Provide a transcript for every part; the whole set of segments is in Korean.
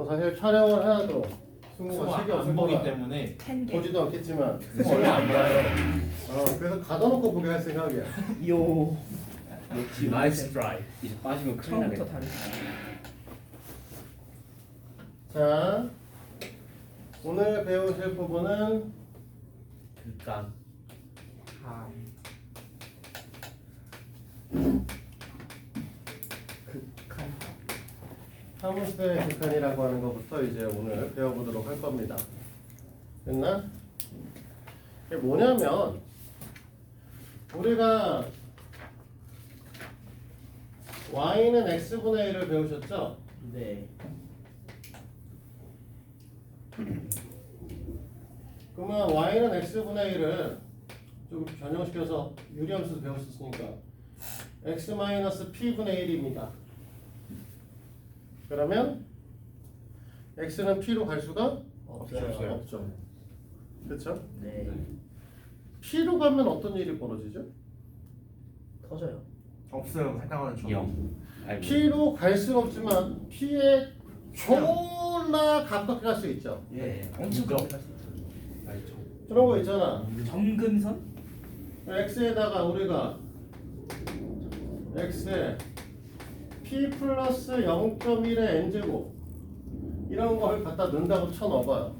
사실 촬영을 해도 승우가 책이 안 없을 보기 거라 때문에 보지도 않겠지만 승우 원래 안 봐요. 그래서 가둬놓고 보게 할 생각이야. 요. 나이스 트라이. 이제 빠지면 큰일 처음부터 나겠다. 다르지. 자, 오늘 배우실 부분은 극강. 아. 극한. 사무수의 극한이라고 하는 것부터 이제 오늘 배워보도록 할 겁니다. 됐나? 이게 뭐냐면 우리가 y는 x분의 1을 배우셨죠? 네. 그러면 y는 x분의 1을 좀 변형시켜서 유리함수 배웠었으니까 x-p분의 1입니다. 그러면 x는 p로 갈 수가 없어요. 없죠. 그렇죠? 네. p로 가면 어떤 일이 벌어지죠? 터져요. 없어요. 해당하는 점. 0. 아이고. p로 갈 수는 없지만 p에 졸라 가깝게 갈 수 있죠. 예. 엄청 무적. 가까이 갈수 있죠. 알죠. 그런 거 있잖아. 점근선? x에다가 우리가 x에 p 플러스 0.1의 n제곱 이런 걸 갖다 넣는다고 쳐넣어봐요.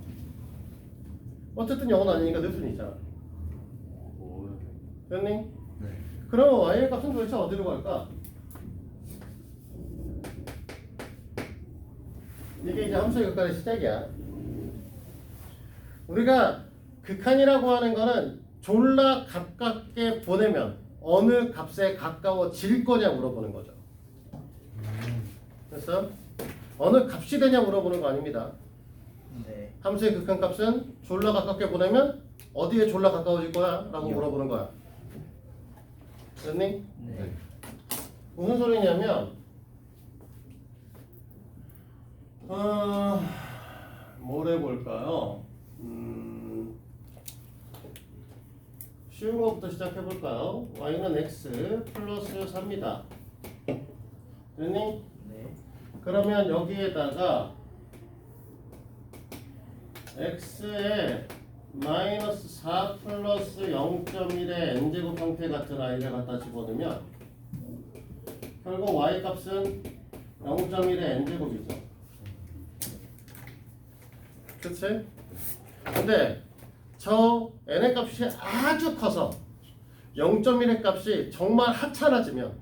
어쨌든 0은 아니니까 넣을 수는 있잖아. 됐니? 네. 그럼 y의 값은 도대체 어디로 갈까? 이게 이제 함수의 극한의 시작이야. 우리가 극한이라고 하는 거는 졸라 가깝게 보내면 어느 값에 가까워질 거냐 물어보는 거죠. 됐어? 어느 값이 되냐 물어보는 거 아닙니다. 네. 함수의 극한 값은 졸라 가깝게 보내면 어디에 졸라 가까워질 거야? 라고 물어보는 거야. 됐니? 네. 무슨 소리냐면 뭘 해볼까요? 쉬운 것부터 시작해볼까요? y는 x 플러스 4입니다. 됐니? 네. 그러면 여기에다가 x에 마이너스 4 플러스 0.1의 n제곱 형태 같은 아이를 갖다 집어넣으면 결국 y 값은 0.1의 n제곱이죠. 그치? 근데 저 n의 값이 아주 커서 0.1의 값이 정말 하찮아지면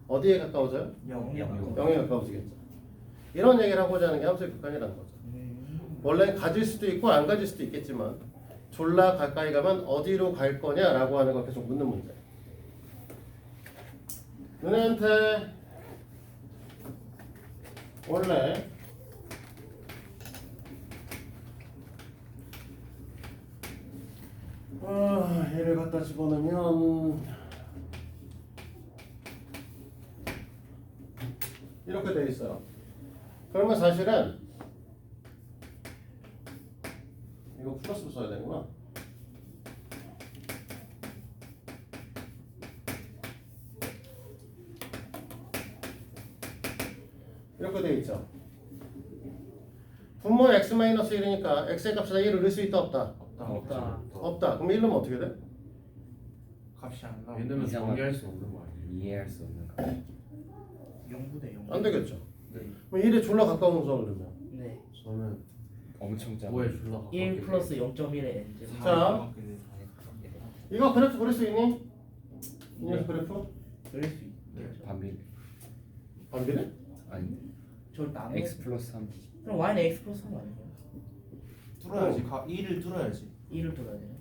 어디에 가까워져요? 0에 가까워지겠죠. 이런 얘기를 하고자 하는 게 함수의 극한이라는 거죠. 원래 가질 수도 있고 안 가질 수도 있겠지만 졸라 가까이 가면 어디로 갈 거냐라고 하는 걸 계속 묻는 문제. 너네한테 원래 얘를 갖다 집어넣으면 이렇게 돼 있어요. 그러면 사실은 이거 플러스로 써야 되는구나. 이렇게 돼 있죠. 분모 x-1이니까 x의 값에다 1을 넣을 수 있다 없다? 없다. 없다. 그럼 1 넣으면 어떻게 돼? 값이 안 나와. 얘는 이상한- 정리할 수 없는 거 아니에요? 이해할 수 없는 거. 0부대 0. 안 되겠죠. 네. 그럼 1에 졸라 가까운 수를 넣으면 네. 저는 엄청 작아. 뭐에 줄라 가깝게 1 플러스 0.1의 n제곱. 자. 이거 그래프 그릴 수 있니? 이 녀석 그래프? 그럴 수 있죠. 반비 반비례? 아니 저 나무. x 플러스 3. 그럼 y는 x 플러스 3 아니에요? 뚫어야지. 1을 뚫어야지. 2를 둬야 돼요.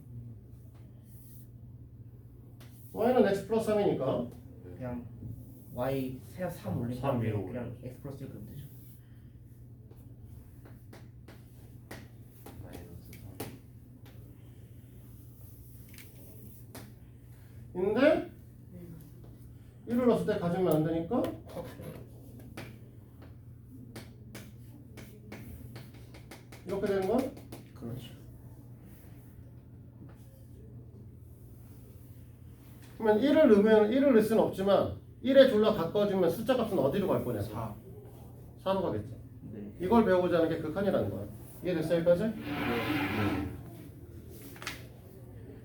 y는 x 플러스 3이니까 그냥 y 세야 3 올린 3 다음에 위로 그냥 x 플러스 1 그러면 되죠. 근데 1을 넣었을 때 가지면 안 되니까 이렇게 되는 거야? 그렇죠. 그러면 1을 넣으면 1을 넣을 수는 없지만 1에 졸라 가까워지면 숫자 값은 어디로 갈 거냐? 4. 4로 가겠죠. 네. 이걸 배우고자 하는 게 극한이라는 거야. 이해됐어요 여기까지?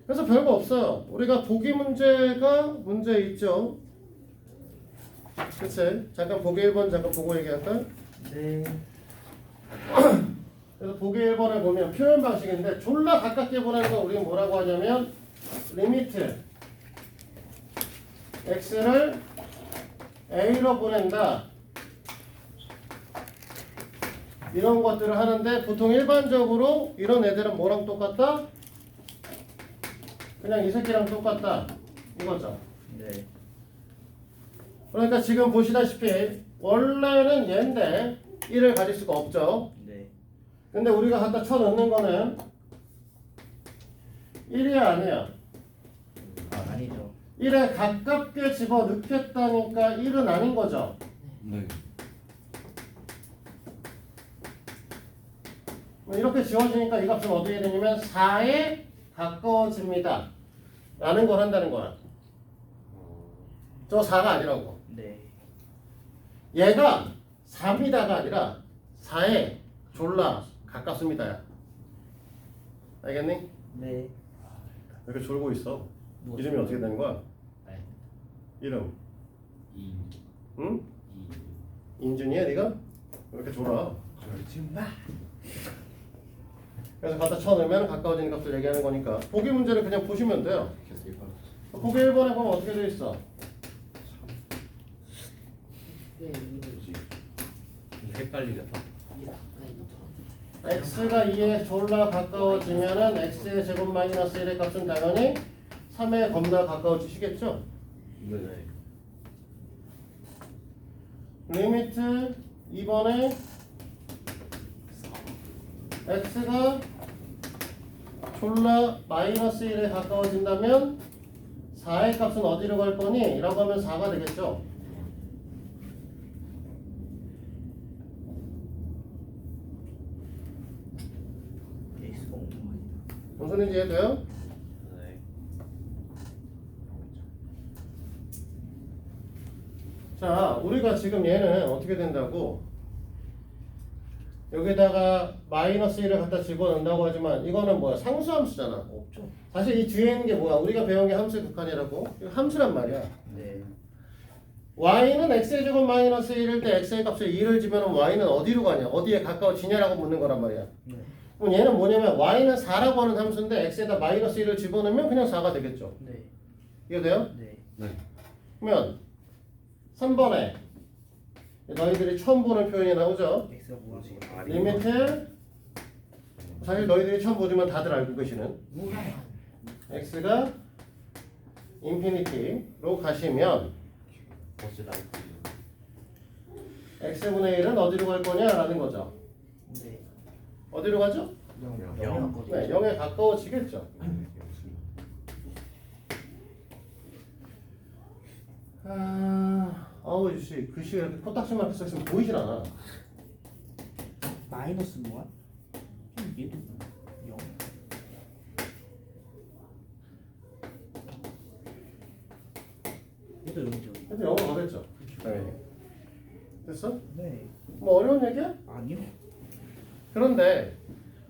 그래서 별거 없어요. 우리가 보기 문제가 문제 있죠. 그치? 잠깐 보기 1번 잠깐 보고 얘기할까? 네. 그래서 보기 1번에 보면 표현 방식인데 졸라 가깝게 보내는 거 우리는 뭐라고 하냐면 리미트 x를 a로 보낸다. 이런 것들을 하는데 보통 일반적으로 이런 애들은 뭐랑 똑같다? 그냥 이 새끼랑 똑같다. 이거죠. 네. 그러니까 지금 보시다시피 원래는 얘인데 1을 가질 수가 없죠. 네. 근데 우리가 갖다 쳐넣는 거는 1이야 아니야? 아, 아니죠. 1에 가깝게 집어넣겠다니까 1은 아닌 거죠. 네. 이렇게 지워지니까 이 값은 어떻게 되냐면 4에 가까워집니다. 라는 걸 한다는 거야. 저 4가 아니라고. 네. 얘가 3이다가 아니라 4에 졸라 가깝습니다야. 알겠니? 네. 이렇게 졸고 있어. 뭐 이름이 어떻게 되는 거야? 네. 이름. 2. 응? 2. 인준이야 네가? 왜 이렇게 졸아? 지금 막. 그래서 갖다 쳐넣으면 가까워지는 값을 얘기하는 거니까 보기 문제를 그냥 보시면 돼요. 계속 이거. 보기 1번에 보면 어떻게 돼 있어? 헷갈리겠다. x가 2에 졸라 가까워지면은 x의 제곱 마이너스 1의 값은 당연히 3에 겁나 가까워지시겠죠? 네. 리미트 2번에 x가 졸라 마이너스 1에 가까워진다면 4의 값은 어디로 갈 거니? 라고 하면 4가 되겠죠? X가 엄청 많이. 무슨 소리인지 이해돼요? 네. 자, 우리가 지금 얘는 어떻게 된다고? 여기다가 마이너스 1을 갖다 집어넣는다고 하지만 이거는 뭐야? 상수함수잖아. 없죠. 사실 이 뒤에 있는 게 뭐야? 우리가 배운 게 함수의 극한이라고? 이거 함수란 말이야. 네. y는 x의 제곱 마이너스 1일 때 x의 값을 2를 집으면 y는 어디로 가냐? 어디에 가까워지냐라고 묻는 거란 말이야. 네. 그럼 얘는 뭐냐면 y는 4라고 하는 함수인데 x에다 마이너스 1을 집어넣으면 그냥 4가 되겠죠. 네. 이해돼요? 네. 네. 그러면 3번에 너희들이 처음 보는 표현이 나오죠. X가 뭐지? 리미트 사실 너희들이 처음 보지만 다들 알고 계시는 x가 인피니티로 가시면 버스 라이프. x분의 1은 어디로 갈 거냐라는 거죠. 네. 어디로 가죠? 영. 네, 0에 가까워지겠죠. 아우 유씨 글씨가 이렇게 코딱지만 이렇게 써있으면 보이질 않아. 마이너스 뭐야? 얘도 0. 얘도 0죠. 근데 0은 가겠죠. 당연히. 됐어? 네. 뭐 어려운 얘기야? 아니요. 그런데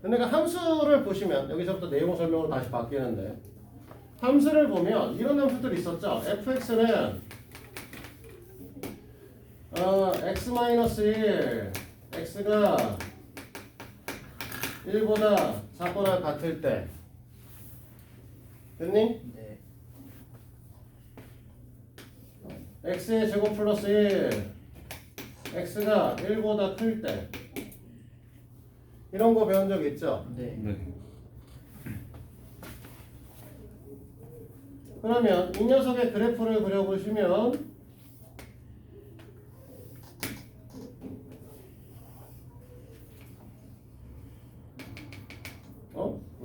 너네가 함수를 보시면 여기서부터 내용 설명으로 다시 바뀌는데 함수를 보면 이런 함수들이 있었죠. fx는 x-1 x가 1보다 작거나 같을 때 됐니? 네. x의 제곱 플러스 1 x가 1보다 클 때 이런 거 배운 적 있죠? 네. 네. 그러면 이 녀석의 그래프를 그려보시면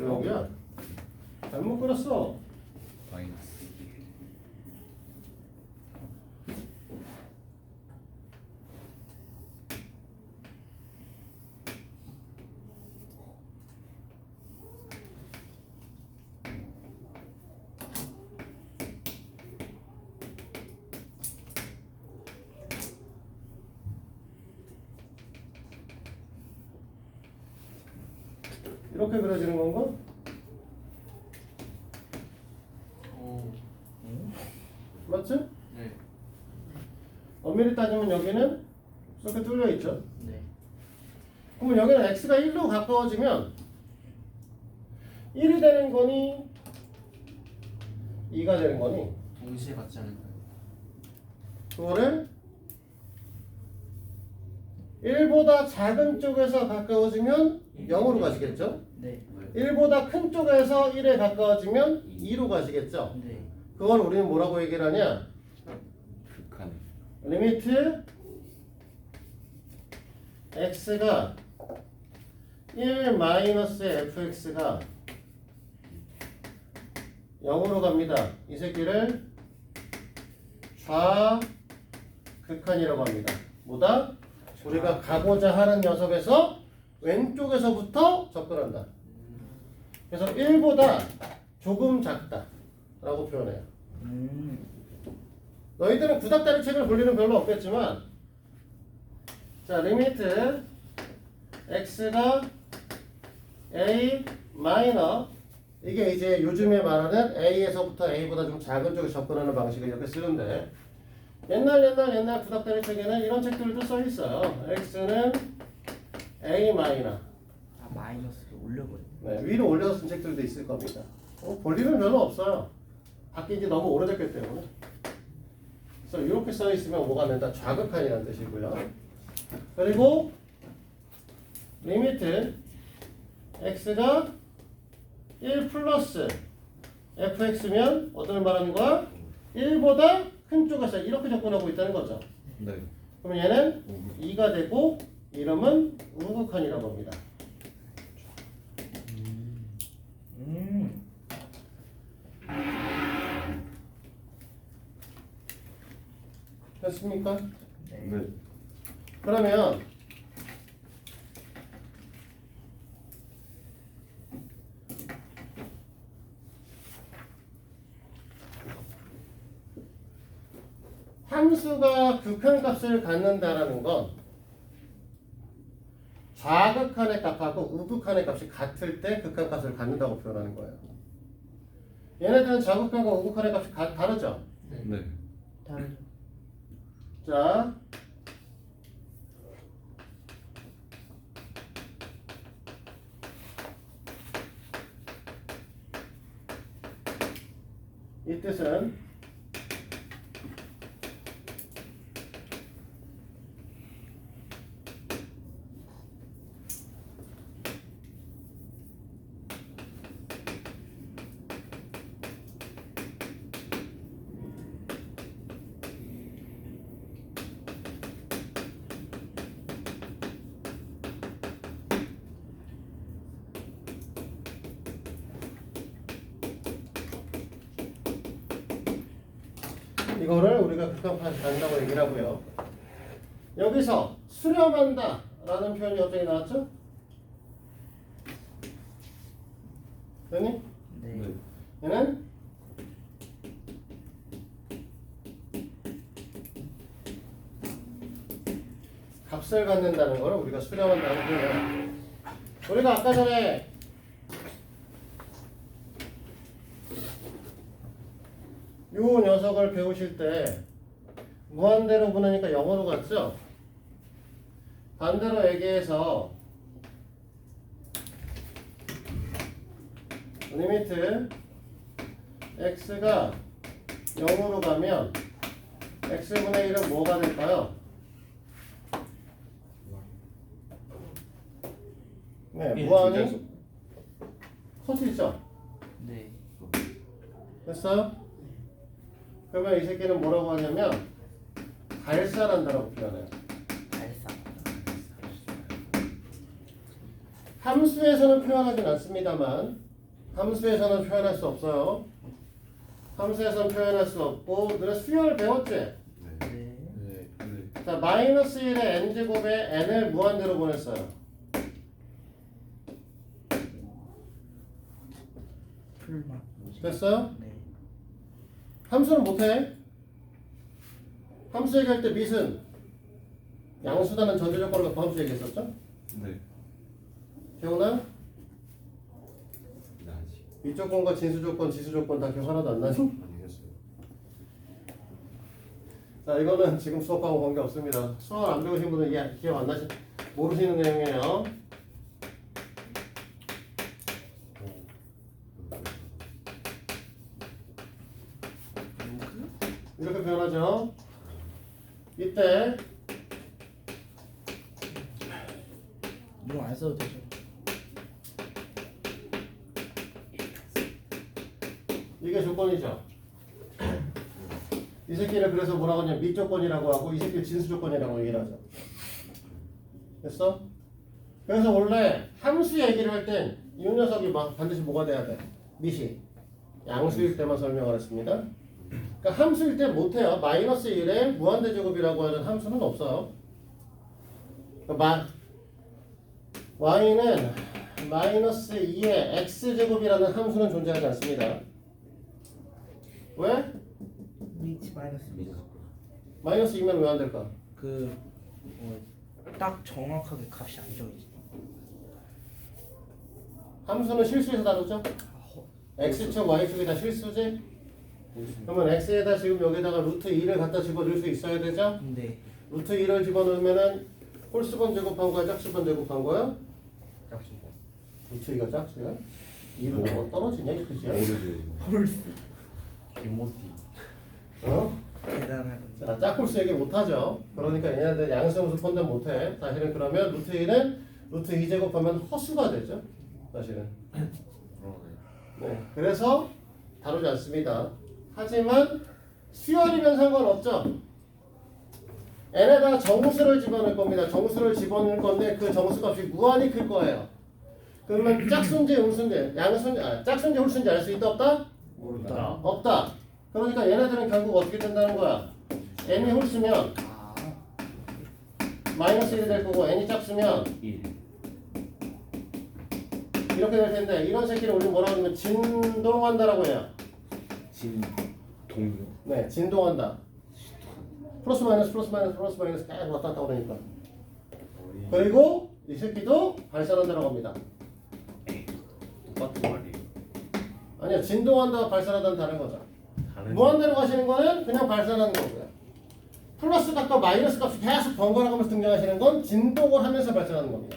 왜 여기야? 잘못 그렸어. 마이너스. 이렇게 그려지는 건가? 오. 맞지? 네. 엄밀히 따지면 여기는 이렇게 뚫려 있죠. 네. 그러면 여기는 x가 1로 가까워지면 1이 되는 거니 2가 되는 거니 동시에 같지 않을까요? 그거를 1보다 작은 쪽에서 가까워지면 0으로 가시겠죠? 네. 1보다 큰 쪽에서 1에 가까워지면 2로 가시겠죠? 네. 그걸 우리는 뭐라고 얘기를 하냐? 극한. 리미트 x가 1 마이너스 fx가 0으로 갑니다. 이 새끼를 좌극한이라고 합니다. 뭐다? 우리가 가고자 하는 녀석에서 왼쪽에서부터 접근한다. 그래서 1보다 조금 작다 라고 표현해요. 너희들은 구닥다리 책을 볼 일은 별로 없겠지만, 자, 리미트 x가 a 마이너, 이게 이제 요즘에 말하는 a에서부터 a보다 좀 작은 쪽에 접근하는 방식을 이렇게 쓰는데, 옛날 구닥다리 책에는 이런 책들도 써 있어요. x는 a 마이너. 아 마이너스를 올려버려. 네, 위로 올려서 쓴 책들도 있을 겁니다. 볼 일은 별로 없어요. 바뀐 지 너무 오래됐기 때문에. 그래서 이렇게 써 있으면 뭐가 된다? 좌극한이라는 뜻이고요. 그리고 리미트 x가 1 플러스 fx면 어떤 말하는 거야? 1보다 큰 쪽에서 이렇게 접근하고 있다는 거죠. 네. 그럼 얘는 2가 되고 이름은 우극한이라고 합니다. 됐습니까? 네. 그러면 함수가 극한값을 갖는다라는 건 좌극한의 값하고 우극한의 값이 같을 때 극한값을 갖는다고 표현하는 거예요. 얘네들은 좌극한과 우극한의 값이 다르죠? 네. 다르죠. 자, 이 뜻은 이거를 우리가 극한값을 갖는다고 얘기를 하고요. 여기서 수렴한다 라는 표현이 갑자기 나왔죠? 됐니? 네. 얘는 값을 갖는다는 걸 우리가 수렴한다는 표현이에요. 우리가 아까 전에 요 녀석을 배우실 때 무한대로 보내니까 0으로 갔죠? 반대로 얘기해서 리미트 x가 0으로 가면 x분의 1은 뭐가 될까요? 네, 무한이 커져 있죠? 네. 됐어요? 그러면 이 새끼는 뭐라고 하냐면 발산한다라고 표현해요. 발사. 함수에서는 표현하진 않습니다만 함수에서는 표현할 수 없어요. 함수에서는 표현할 수 없고 너네 수열 배웠지? 네. 네. 네. 자, 마이너스 1의 n제곱에 n을 무한대로 보냈어요. 풀만. 뭐지? 됐어요? 네. 함수는 못해. 함수 얘기할 때 밑은 양수다는 전제조건을 갖고 함수 얘기했었죠? 네. 기억나? 이 조건과 진수 조건, 지수 조건 다 기억 하나도 안 나니? 아니겠어요. 자, 이거는 지금 수업하고 관계 없습니다. 수학 안 배우신 분은 기억 안 나시, 모르시는 내용이에요. 이렇게 표현하죠. 이때 이거 안 써도 되죠. 이게 조건이죠. 이 새끼를 그래서 뭐라고 하냐면 미조건이라고 하고 이 새끼를 진수조건이라고 얘기를 하죠. 됐어? 그래서 원래 함수 얘기를 할 땐 이 녀석이 막 반드시 뭐가 돼야 돼? 밑이 양수일 때만 설명을 했습니다. 그러니까 함수일 때 못해요. 마이너스 1에 무한대제곱이라고 하는 함수는 없어요. 그러니까 y는 마이너스 2의 x제곱이라는 함수는 존재하지 않습니다. 왜? 리치 마이너스 마이너스 2면 왜 안 될까? 딱 정확하게 값이 안 정해지. 함수는 실수에서 다루죠? x축, y축이 다 실수지? 그러면 x에다 지금 여기다가 루트 2를 갖다 집어넣을 수 있어야 되죠? 네. 루트 2를 집어넣으면은 홀수번 제곱한 거야, 짝수번 제곱한 거야? 짝수번. 루트 2가 짝수야? 2는 뭐 떨어지냐, 이 그지야? 홀수. 김모티. 어? 대단한. 자, 짝홀수 얘기 못하죠. 그러니까 얘네들 양수함수 펀드 못해. 사실은 그러면 루트 2는 루트 2 제곱하면 허수가 되죠. 사실은. 네, 그래서 다루지 않습니다. 하지만 수열이면 상관없죠. n에다가 정수를 집어넣을 겁니다. 정수를 집어넣을 건데 그 정수값이 무한히 클 거예요. 그러면 짝수인지 음수인지 짝수인지 홀수인지 알 수 있다 없다? 모른다. 없다. 그러니까 얘네들은 결국 어떻게 된다는 거야? n이 홀수면 아. 마이너스 1이 될 거고 n이 짝수면 1. 이렇게 될 텐데 이런 새끼를 우리 뭐라고 하면 진동한다라고 해요. 진동요. 네, 진동한다. 플러스 마이너스 플러스 마이너스 플러스 마이너스 계속 왔다 갔다 그러니까. 그리고 이 새끼도 발산한다라고 합니다. 똑같은 말이에요. 아니요, 진동한다 발산한다는 다른 거죠. 다른 무한대로 가시는 거는 그냥 발산하는 거고요. 플러스 값과 마이너스 값이 계속 번갈아가면서 등장하시는 건 진동을 하면서 발산하는 겁니다.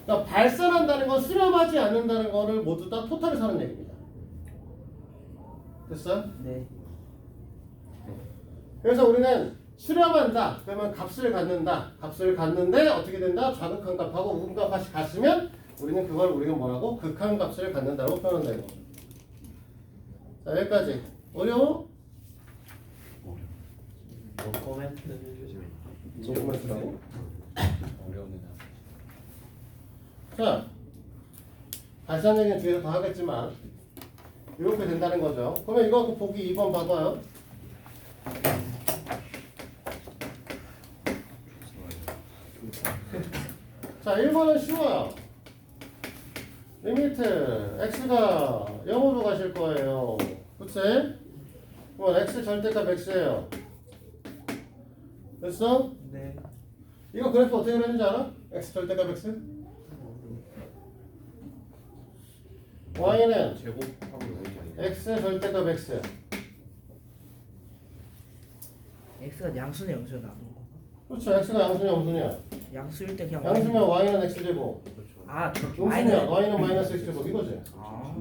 그러니까 발산한다는 건 수렴하지 않는다는 거를 모두 다 토탈에서 하는 얘기입니다. 됐어요? 네. 그래서 우리는 수렴한다. 그러면 값을 갖는다. 값을 갖는데 어떻게 된다? 좌극한 값하고 우극한 값이 같으면 우리는 그걸 우리가 뭐라고? 극한 값을 갖는다고 표현한다 이거. 자, 여기까지. 어려워? 코멘트. 조금만 쓰라고. 어려운 자, 발산 얘기는 뒤에서 더 하겠지만 이렇게 된다는 거죠. 그러면 이거 갖고 보기 2번 봐봐요. 자, 1번은 쉬워요. 리미트 x가 0으로 가실 거예요. 그치? 그럼 x 절대값 x예요. 됐어? 네. 이거 그래프 어떻게 그렸는지 알아? x 절대값 x? y는 제곱하고 여기 x 절대값 x. x가 양수네 영수야 나눈 거. 그렇죠. x가 양수냐 음수냐. 양수일 때 그냥. 양수면 y는 x제곱. 그렇죠. 아, 저 음수면 y는 마이너스 x제곱 이거지. 아.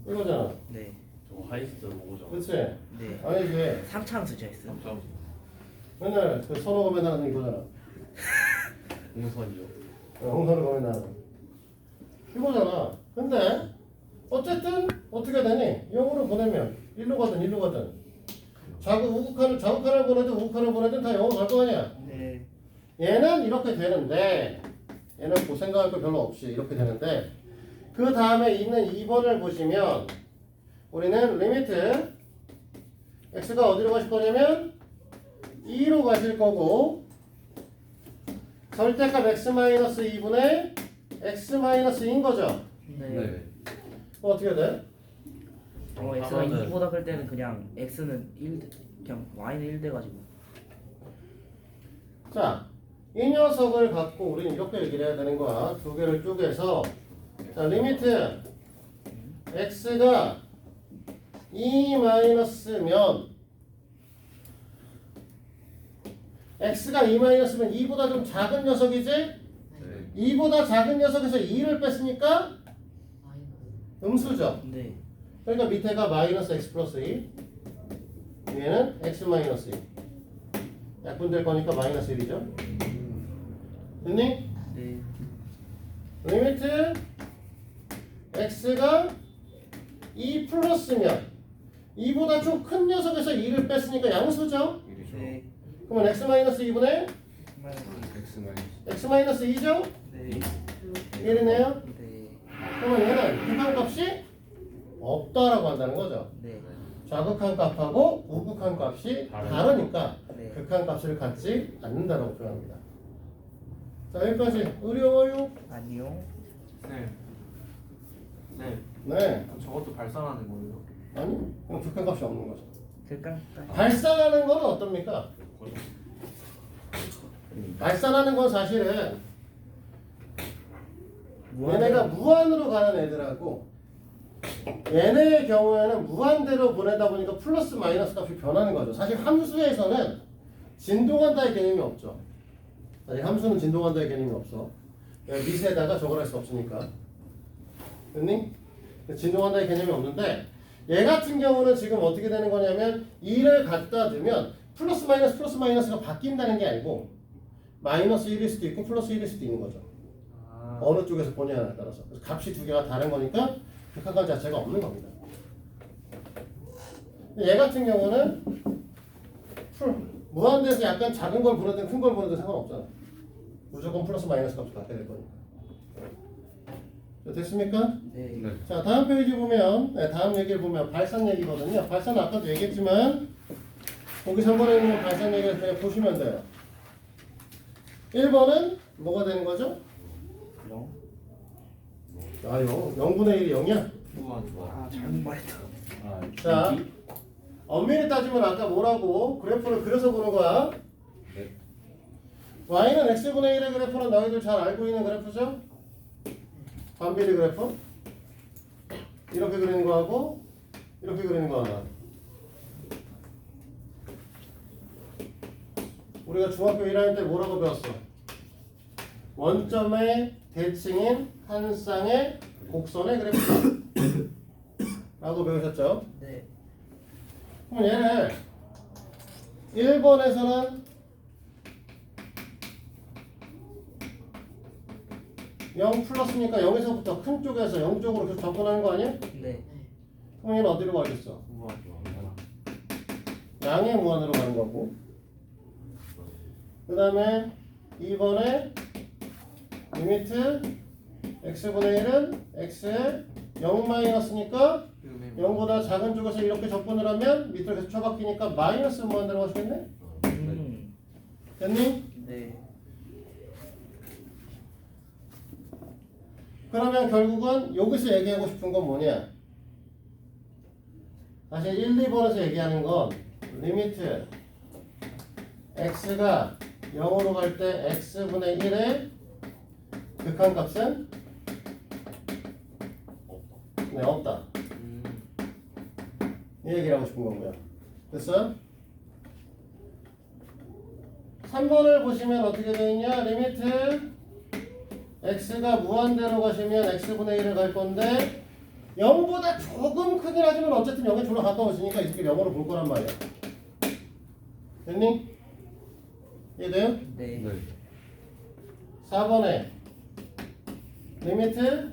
이거잖아. 네. 저 하이스트 로고죠. 그렇지? 네. 아니지. 3차함수죠 x. 깜짝 맨날 그 선호 검에 나는 이거잖아. 공선이요. 홍선호 검에 나는 이거잖아. 근데 어쨌든 어떻게 되니? 0으로 보내면 1로 가든 1로 가든 좌극하를 보내든 우극하를 보내든 다 0으로 갈 거 아니야. 네. 얘는 이렇게 되는데 얘는 뭐 생각할 거 별로 없이 이렇게 되는데 그 다음에 있는 2번을 보시면 우리는 리미트 x가 어디로 가실 거냐면 2로 가실 거고 절대값 x-2분의 x-2인 거죠. 네. 그럼 어떻게 돼? x가 하나는- 2보다 클 때는 그냥 x는 1 그냥 y는 1 돼가지고. 자, 이 녀석을 갖고 우리는 이렇게 얘기를 해야 되는 거야. 두 개를 쪼개서 자, 리미트 x가 2 마이너스면 x가 2 마이너스면 2보다 좀 작은 녀석이지? 네. 2보다 작은 녀석에서 2를 뺐으니까 음수죠. 네. 그러니까 밑에가 마이너스 x 플러스 2 위에는 x 마이너스 2 약분될 거니까 마이너스 1이죠. 됐니? 네. 리미트 x가 2 플러스면 2보다 좀 큰 녀석에서 2를 뺐으니까 양수죠. 일이죠. 네. 그러면 x 마이너스 2분의 X 마이너스. x 마이너스 2죠? 네. 1이네요. 네. 그러면 얘는 극한값이 없다라고 한다는 거죠. 네. 좌극한 값하고 우극한 값이 다르니까 네. 극한값을 갖지 않는다라고 표현합니다. 자, 여기까지 어려워요? 아니요. 네. 네. 네. 저것도 발산하는 거예요. 아니, 그럼 극한값이 없는 거죠. 극한값. 발산하는 건 어떻습니까? 발산하는 건 사실은 얘네가 무한으로 가는 애들하고 얘네의 경우에는 무한대로 보내다 보니까 플러스 마이너스 값이 변하는 거죠. 사실 함수에서는 진동한다의 개념이 없죠. 사실 함수는 진동한다의 개념이 없어. 미세에다가 저걸 할 수 없으니까. 됐니? 진동한다의 개념이 없는데 얘 같은 경우는 지금 어떻게 되는 거냐면 2를 갖다 두면 플러스 마이너스가 바뀐다는 게 아니고 마이너스 1일 수도 있고 플러스 1일 수도 있는 거죠. 어느 쪽에서 보냐에 따라서. 그래서 값이 두 개가 다른 거니까 극한값 자체가 없는 겁니다. 얘 같은 경우는 무한대에서 약간 작은 걸 보내든 큰 걸 보내든 상관없잖아. 무조건 플러스 마이너스 값이 갖게 될 거니까. 자, 됐습니까? 네. 네. 자, 다음 페이지 보면, 다음 얘기를 보면 발산 얘기거든요. 발산은 아까도 얘기했지만 거기 3번에 있는 발산 얘기를 그냥 보시면 돼요. 1번은 뭐가 되는 거죠? 0. 아, 0분의 1이 0이야? 아, 잘못 말했다. 아, 자, 엄밀히 따지면 아까 뭐라고 그래프를 그려서 보는 거야. 네. y는 x분의 1의 그래프는 너희들 잘 알고 있는 그래프죠? 반비례 그래프. 이렇게 그리는 거하고 이렇게 그리는 거 하나. 우리가 중학교 1학년 때 뭐라고 배웠어? 원점의 대칭인 한 쌍의 곡선의 그래프 라고 배우셨죠? 네. 그럼 얘를 1번에서는 0 플러스니까 0에서부터 큰 쪽에서 0쪽으로 계속 접근하는 거 아니야? 네. 그럼 얘는 어디로 가겠어? 양의 무한으로 가는 거고. 그 다음에 2번에 리미트 x분의 1은 x에 0 마이너스니까 0보다 작은 쪽에서 이렇게 접근을 하면 밑으로 계속 쳐박히니까 마이너스 무한대로 가시겠네? 됐니? 네. 그러면 결국은 여기서 얘기하고 싶은 건 뭐냐? 사실 1, 2번에서 얘기하는 건 리미트 x가 0으로 갈 때 x분의 1의 극한값은 네, 없다. 이 얘기를 하고 싶은 거고요. 됐어? 3번을 보시면 어떻게 되어 있냐? 리미트 x가 무한대로 가시면 x분의 1을 갈 건데 0보다 조금 크긴 하지만 어쨌든 0에 졸라 가까워지니까 이렇게 0으로 볼 거란 말이야. 됐니? 이해돼요? 네. 네. 4번에 리미트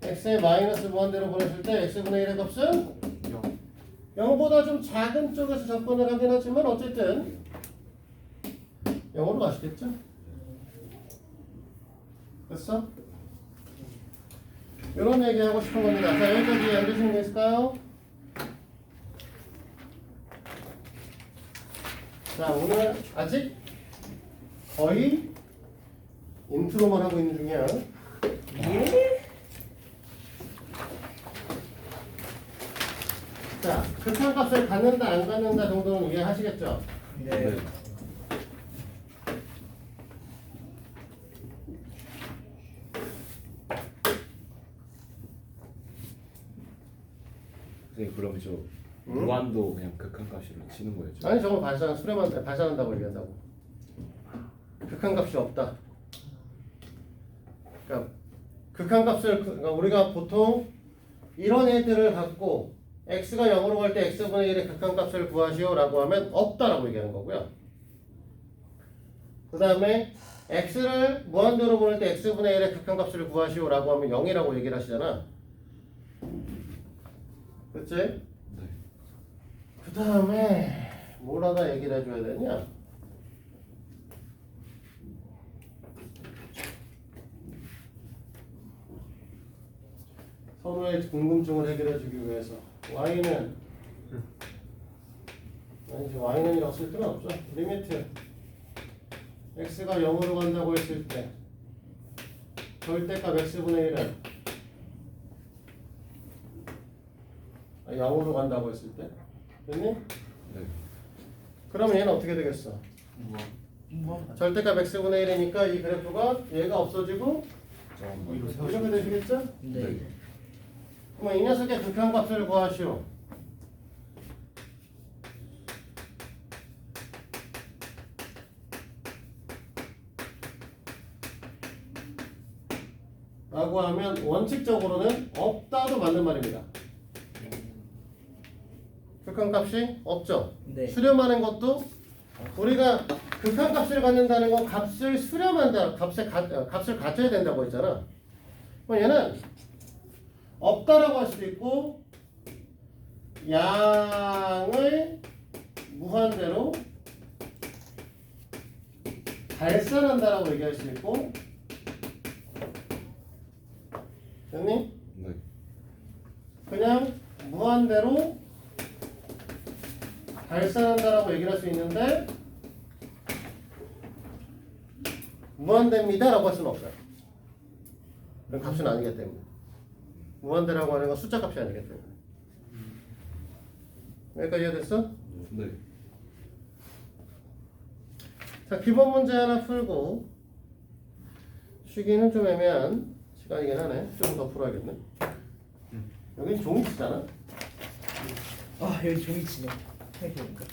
x의 마이너스 무한대로 보냈을 때 x분의 1의 값은 0보다 좀 작은 쪽에서 접근을 하긴 하지만 어쨌든 0으로 가시겠죠? 됐어? 이런 얘기 하고 싶은 겁니다. 자, 여기까지 안 되시는 거 있을까요? 자, 오늘 아직 거의 인트로만 하고 있는 중이야. 예? 자, 극한값을 갖는다 안 갖는다 정도는 이해하시겠죠? 네. 선생님 그럼 저 응? 무한도 그냥 극한값으로 치는 거예요? 저? 아니 저거 발산한다고 얘기한다고. 극한값이 없다. 그러니까 극한값을 그러니까 우리가 보통 이런 애들을 갖고 x가 0으로 갈 때 x분의 1의 극한값을 구하시오라고 하면 없다라고 얘기하는 거고요. 그 다음에 x를 무한대로 보낼 때 x분의 1의 극한값을 구하시오라고 하면 0이라고 얘기를 하시잖아. 그치? 네. 그 다음에 뭘 하나 얘기를 해줘야 되냐? 서로의 궁금증을 해결해주기 위해서 y는 아니지 y는이라고 쓸 필요는 없죠. 리미트 x가 0으로 간다고 했을 때 절대값 x분의 1은 0으로 간다고 했을 때 됐니? 네. 그러면 얘는 어떻게 되겠어? 뭐 절대값 x분의 1이니까 이 그래프가 얘가 없어지고 잠깐만. 이렇게 되시겠죠? 네. 그러면 이 녀석의 극한값을 구하시오. 라고 하면 원칙적으로는 없다도 맞는 말입니다. 극한값이 없죠. 네. 수렴하는 것도 우리가 극한값을 갖는다는 건 값을 수렴한다, 값을 갖춰야 된다고 했잖아. 그럼 얘는 없다라고 할 수도 있고 양을 무한대로 발산한다라고 얘기할 수 있고 됐니? 네. 그냥 무한대로 발산한다라고 얘기를 할 수 있는데 무한대입니다라고 할 수는 없어요. 그럼 값은 아니기 때문에 무한대라고 하는 건 숫자 값이 아니기 때문에. 여기까지 이해됐어? 네. 자, 기본 문제 하나 풀고 쉬기는 좀 애매한 시간이긴 하네. 좀 더 풀어야겠네. 여긴 종이 치잖아. 아 여기 종이 치네. 생각해보니까.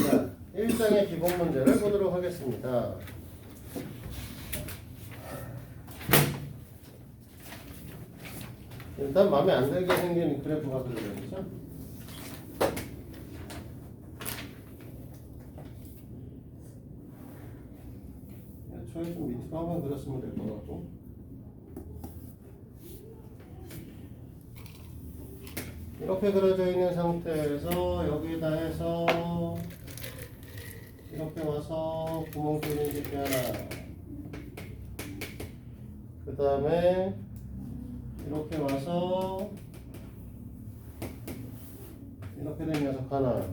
자, 1장의 기본 문제를 보도록 하겠습니다. 일단 마음에 안 들게 생긴 그래프가 그려져 있죠. 애초에 좀 밑으로 한번 그렸으면 될 것 같고. 이렇게 그려져 있는 상태에서 여기다 해서 이렇게 와서 구멍 뚫는 집게 하나, 그 다음에 이렇게 와서 이렇게 된 녀석 하나.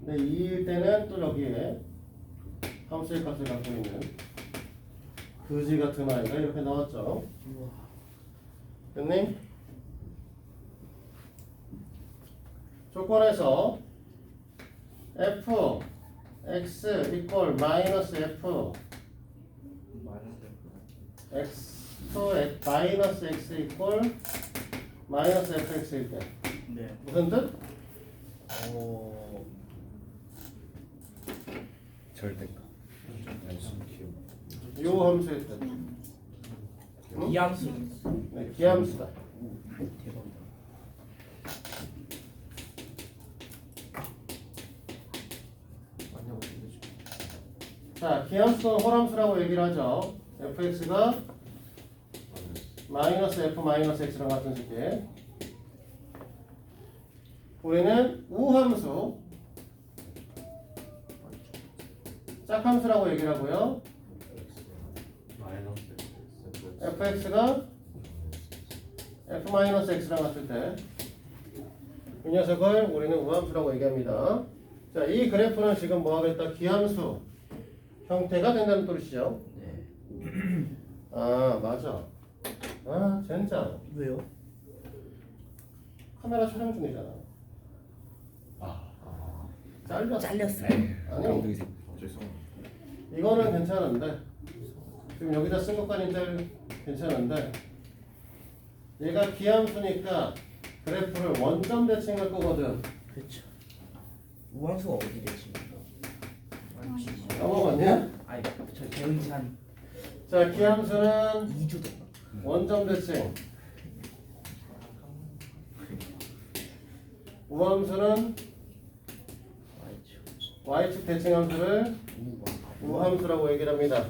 근데 2일 때는 또 여기에 함수의 값을 갖고 있는 그지 같은 아이가 이렇게 나왔죠. 됐니? 조건에서 f x 이퀄 마이너스 f x 마이너스 x 이퀄 마이너스 fx일 때 네. 무슨 뜻? 절대값. 단순 키움. 요 함수일 때. 이함수. 네, 기함수다. 대박이다. 자, 기함수는 홀함수라고 얘기를 하죠. fx가 마이너스 f 마이너스 x랑 같은 식의 우리는 우함수 짝함수라고 얘기를 하고요. 마이너스 fx가 f 마이너스 x랑 같을 때 이 녀석을 우리는 우함수라고 얘기합니다. 자, 이 그래프는 지금 뭐 하겠다? 기함수 형태가 된다는 뜻이죠. 네. 아, 맞아. 아, 진짜. 왜요? 카메라 촬영 중이잖아. 잘렸어. 잘렸어요. 아니, 엉덩이 새. 이거는 괜찮은데 지금 여기다 쓴 것까지는 괜찮은데 얘가 기함수니까 그래프를 원점 대칭할 거거든. 그렇죠. 우함수가 어디 되지? 까먹었냐? 아니 저 개은찬 자, 기함수는 2주도. 원점 대칭. 우함수는 y축 대칭함수를 우함수라고 얘기를 합니다.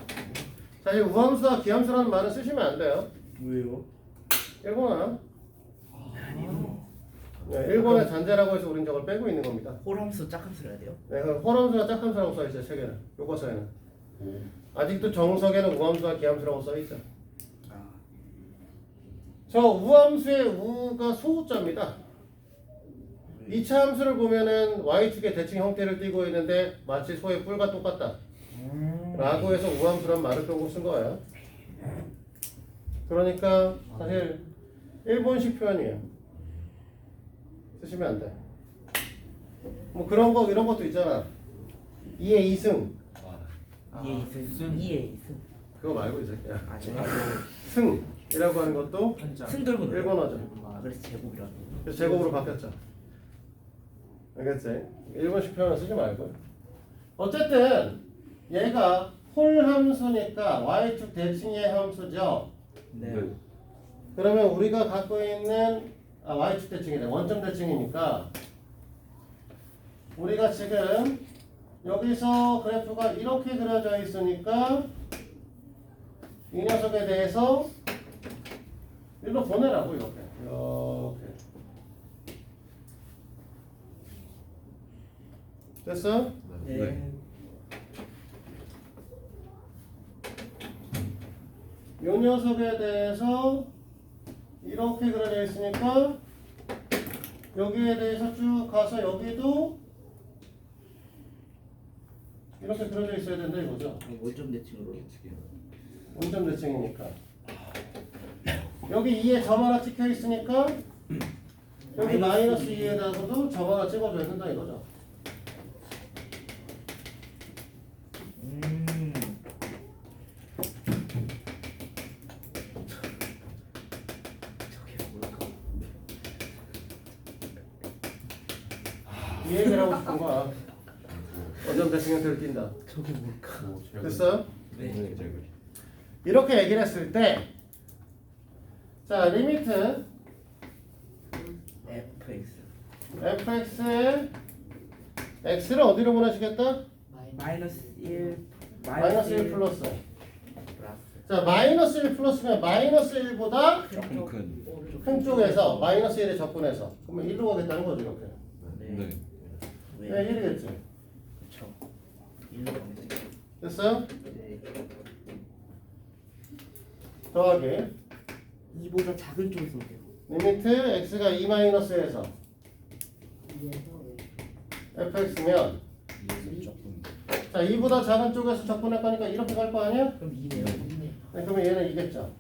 사실 우함수와 기함수라는 말은 쓰시면 안 돼요. 왜요? 일본어. 네, 일본의 잔재라고 해서 우린 저걸 빼고 있는 겁니다. 홀함수 짝함수 해야 돼요? 네, 호람수와 짝함수라고 써 있어요. 책에는 교과서에는. 아직도 정석에는 우함수와 기함수라고 써 있어. 아 저 우함수의 우가 소우자입니다. 2차 함수를 보면은 y축의 대칭 형태를 띠고 있는데 마치 소의 뿔과 똑같다 라고 해서 우함수란 말을 빼고 쓴 거예요. 그러니까 사실 일본식 표현이에요. 쓰시면 안 돼. 뭐 그런 거 이런 것도 있잖아. 2의 2승. 이해 있음. 이해 있음. 그거 말고 이 새끼야. 아 제가 승이라고 하는 것도 한자. 승들분 일본어죠. 아 그래서 제곱이라고. 그래서 제곱으로 바뀌었죠. 알겠지? 일본식 표현을 쓰지 말고요. 어쨌든 얘가 홀 함수니까 y축 대칭의 함수죠. 네. 그러면 우리가 갖고 있는 y축 대칭이다. 원점 대칭이니까 우리가 지금 여기서 그래프가 이렇게 그려져 있으니까 이 녀석에 대해서 일로 보내라고 이렇게. 됐어? 네. 이 녀석에 대해서 이렇게 그려져 있으니까 여기에 대해서 쭉 가서 여기도 이렇게 그려져 있어야 된다 이거죠. 원점 대칭으로. 원점 대칭이니까 여기 2에 점 하나 찍혀 있으니까 여기 마이너스 2에다가도 점 하나 찍어줘야 된다 이거죠. 저게 뭘까? 이 얘기를 하고 싶은 거야. 원점 대칭 형태를 띈다. 저게 뭘까? 됐어요? 네. 이렇게 얘기를 했을 때, 자, 리미트 fx fx의 x를 어디로 보내시겠다? 마이너스 1 마이너스 1 플러스. 플러스 자, 마이너스 1 플러스면 마이너스 1보다 조금 큰. 큰 쪽에서 마이너스 1에 접근해서 그러면 1로 가겠다는 거죠, 이렇게. 네. 왜? 네, 1이겠지. 그쵸. 1로 가면 되죠. 됐어요? 네. 더하기 2보다 작은 쪽에서 돼요. 리미트 x가 2-에서 fx면 조금. 자, 2보다 작은 쪽에서 접근할 거니까 이렇게 갈 거 아니야? 그럼 2네요. 2네. 네, 그러면 얘는 이겠죠.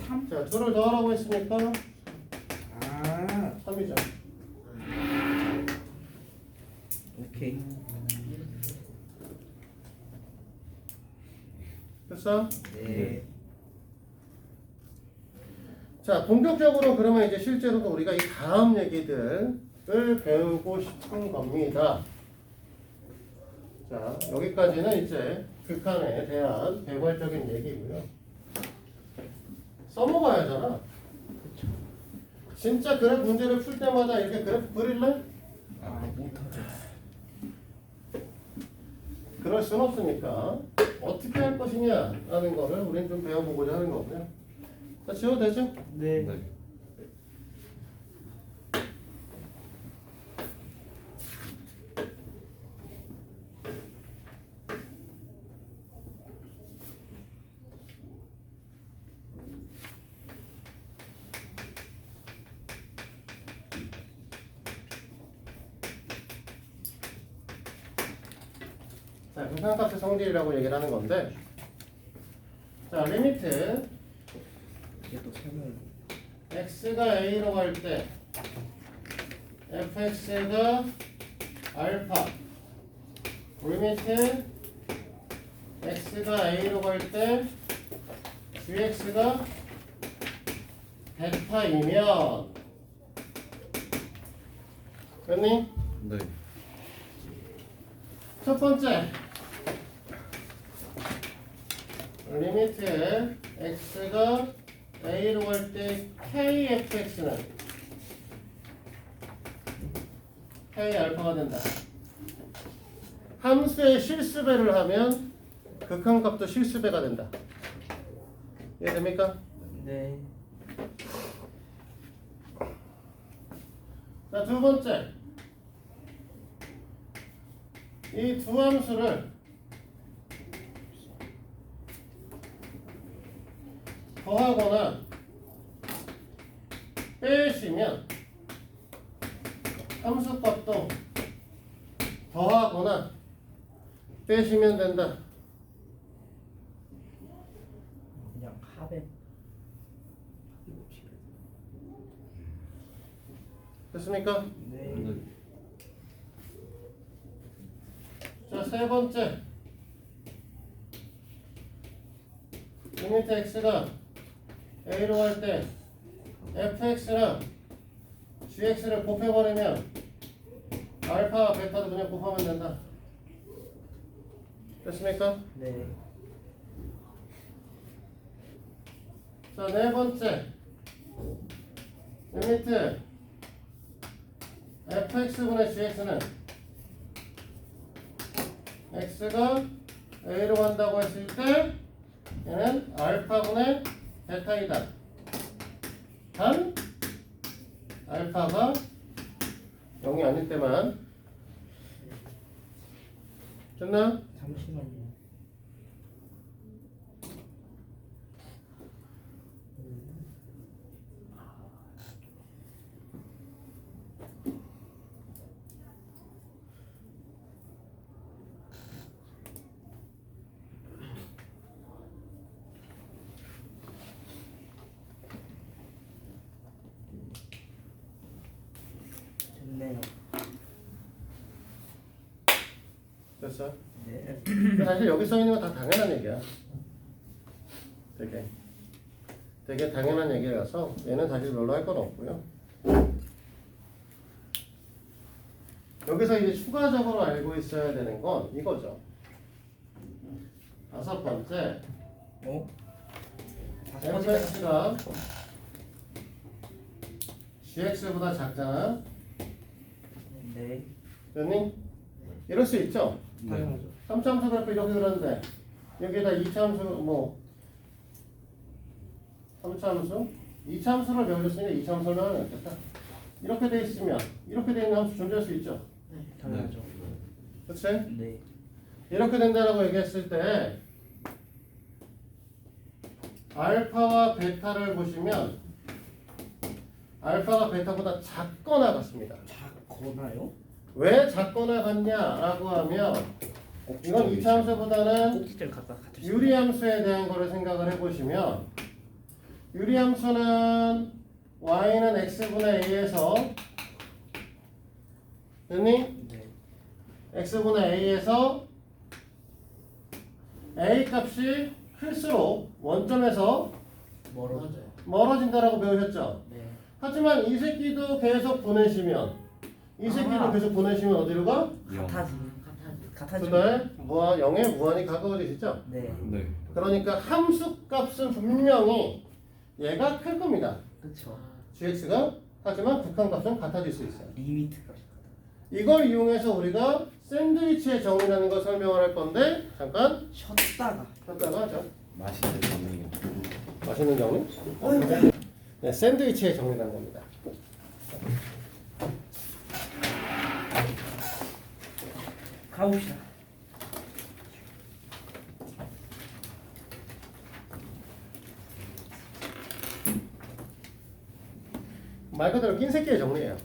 3? 자, 둘을 더하라고 했으니까 아 3이죠. 오케이. 됐어? 네. 자, 본격적으로 그러면 이제 실제로도 우리가 이 다음 얘기들을 배우고 싶은 겁니다. 자, 여기까지는 이제 극한에 대한 개괄적인 얘기고요. 써먹어야 하잖아. 진짜 그래프 문제를 풀 때마다 이렇게 그래프 그릴래? 아 못하죠. 그럴 순 없으니까 어떻게 할 것이냐 라는 거를 우린 좀 배워보고자 하는 거고요. 자, 지워도 되죠? 네. 네. 자, 극한값의 성질이라고 얘기를 하는 건데, 자, 리미트 이게 또 설명. x가 a로 갈 때 fx가 알파, 리미트 x가 a로 갈 때 gx가 베타이면 됐니? 네. 첫 번째 리미트에 x가 a로 갈 때 kfx는 k 알파가 된다. 함수의 실수배를 하면 극한값도 실수배가 된다. 이해됩니까? 네. 자, 두 번째 이 두 함수를 더하거나 빼시면 함수값도 더하거나 빼시면 된다. 그냥 합의. 됐습니까? 네. 네. 자, 세 번째 리미트 x가 a로 갈 때 fx랑 gx를 곱해버리면 알파와 베타도 그냥 곱하면 된다. 됐습니까? 네. 자, 네 번째 리미트 fx분의 gx는 x가 a로 간다고 했을 때 얘는 알파분의 베타이다. 단 알파가 0이 아닐 때만. 됐나? 잠시만요. 됐네요. 됐어? 네. 사실 여기 써 있는 건 다 당연한 얘기야. 되게 당연한 얘기라서 얘는 사실 별로 할 건 없고요. 여기서 이제 추가적으로 알고 있어야 되는 건 이거죠. 다섯 번째, 어? 다섯 번째. fx가 gx보다 작잖아. 네. 됐니? 이럴 수 있죠. 당연하죠. 3차함수 그래프 이렇게 그렸는데 여기에다 2차함수 뭐 3차함수? 2차함수를 배워줬으니까 2차함수 설명하면 되겠다. 이렇게 돼 있으면 이렇게 돼 있는 함수 존재할 수 있죠. 당연하죠. 그치? 네. 이렇게 된다라고 얘기했을 때 알파와 베타를 보시면 알파가 베타보다 작거나 같습니다. 작거나요? 왜 작거나 같냐라고 하면 이건 2차함수보다는 꼭지점을 갖다 같을 수 유리함수에 대한 거를 생각을 해보시면 유리함수는 y는 x분의 a에서 됐니? 네. x분의 a에서 a 값이 클수록 원점에서 멀어져요. 멀어진다라고 배우셨죠? 네. 하지만 이 새끼도 계속 보내시면 이 새끼도 계속 보내시면 어디로 가? 같아지. 그날 0에 무한히 가까워지시죠? 네. 네. 그러니까 함수 값은 분명히 얘가 클 겁니다. 그렇죠. gx가 하지만 극한 값은 같아질 수 있어요. 리미트가. 이걸 이용해서 우리가 샌드위치의 정의라는 걸 설명을 할 건데 잠깐 쉬었다가. 쉬었다가 하죠. 맛있는 정리. 맛있는 정의? 네, 샌드위치의 정의라는 겁니다. 가봅시다. 말 그대로 낀 새끼의 정리예요.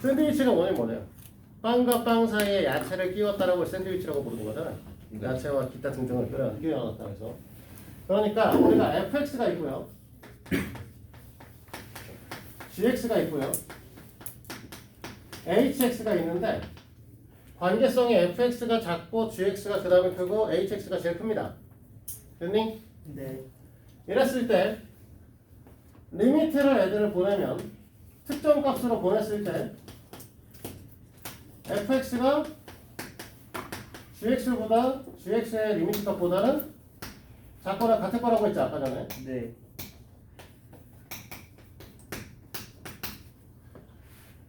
샌드위치가 원래 뭐래요? 빵과 빵 사이에 야채를 끼웠다라고 샌드위치라고 부르는 거잖아요. 네. 야채와 기타 등등을 끼워놨다 해서. 그러니까 우리가 fx가 있고요. gx가 있고요. hx가 있는데 관계성이 fx가 작고 gx가 그 다음에 크고 hx가 제일 큽니다. 됐니? 네. 이랬을 때 리미트를 애들을 보내면 특정 값으로 보냈을 때 fx가 gx보다 gx의 리미트 값보다는 작거나 같을 거라고 했지 아까 전에. 네.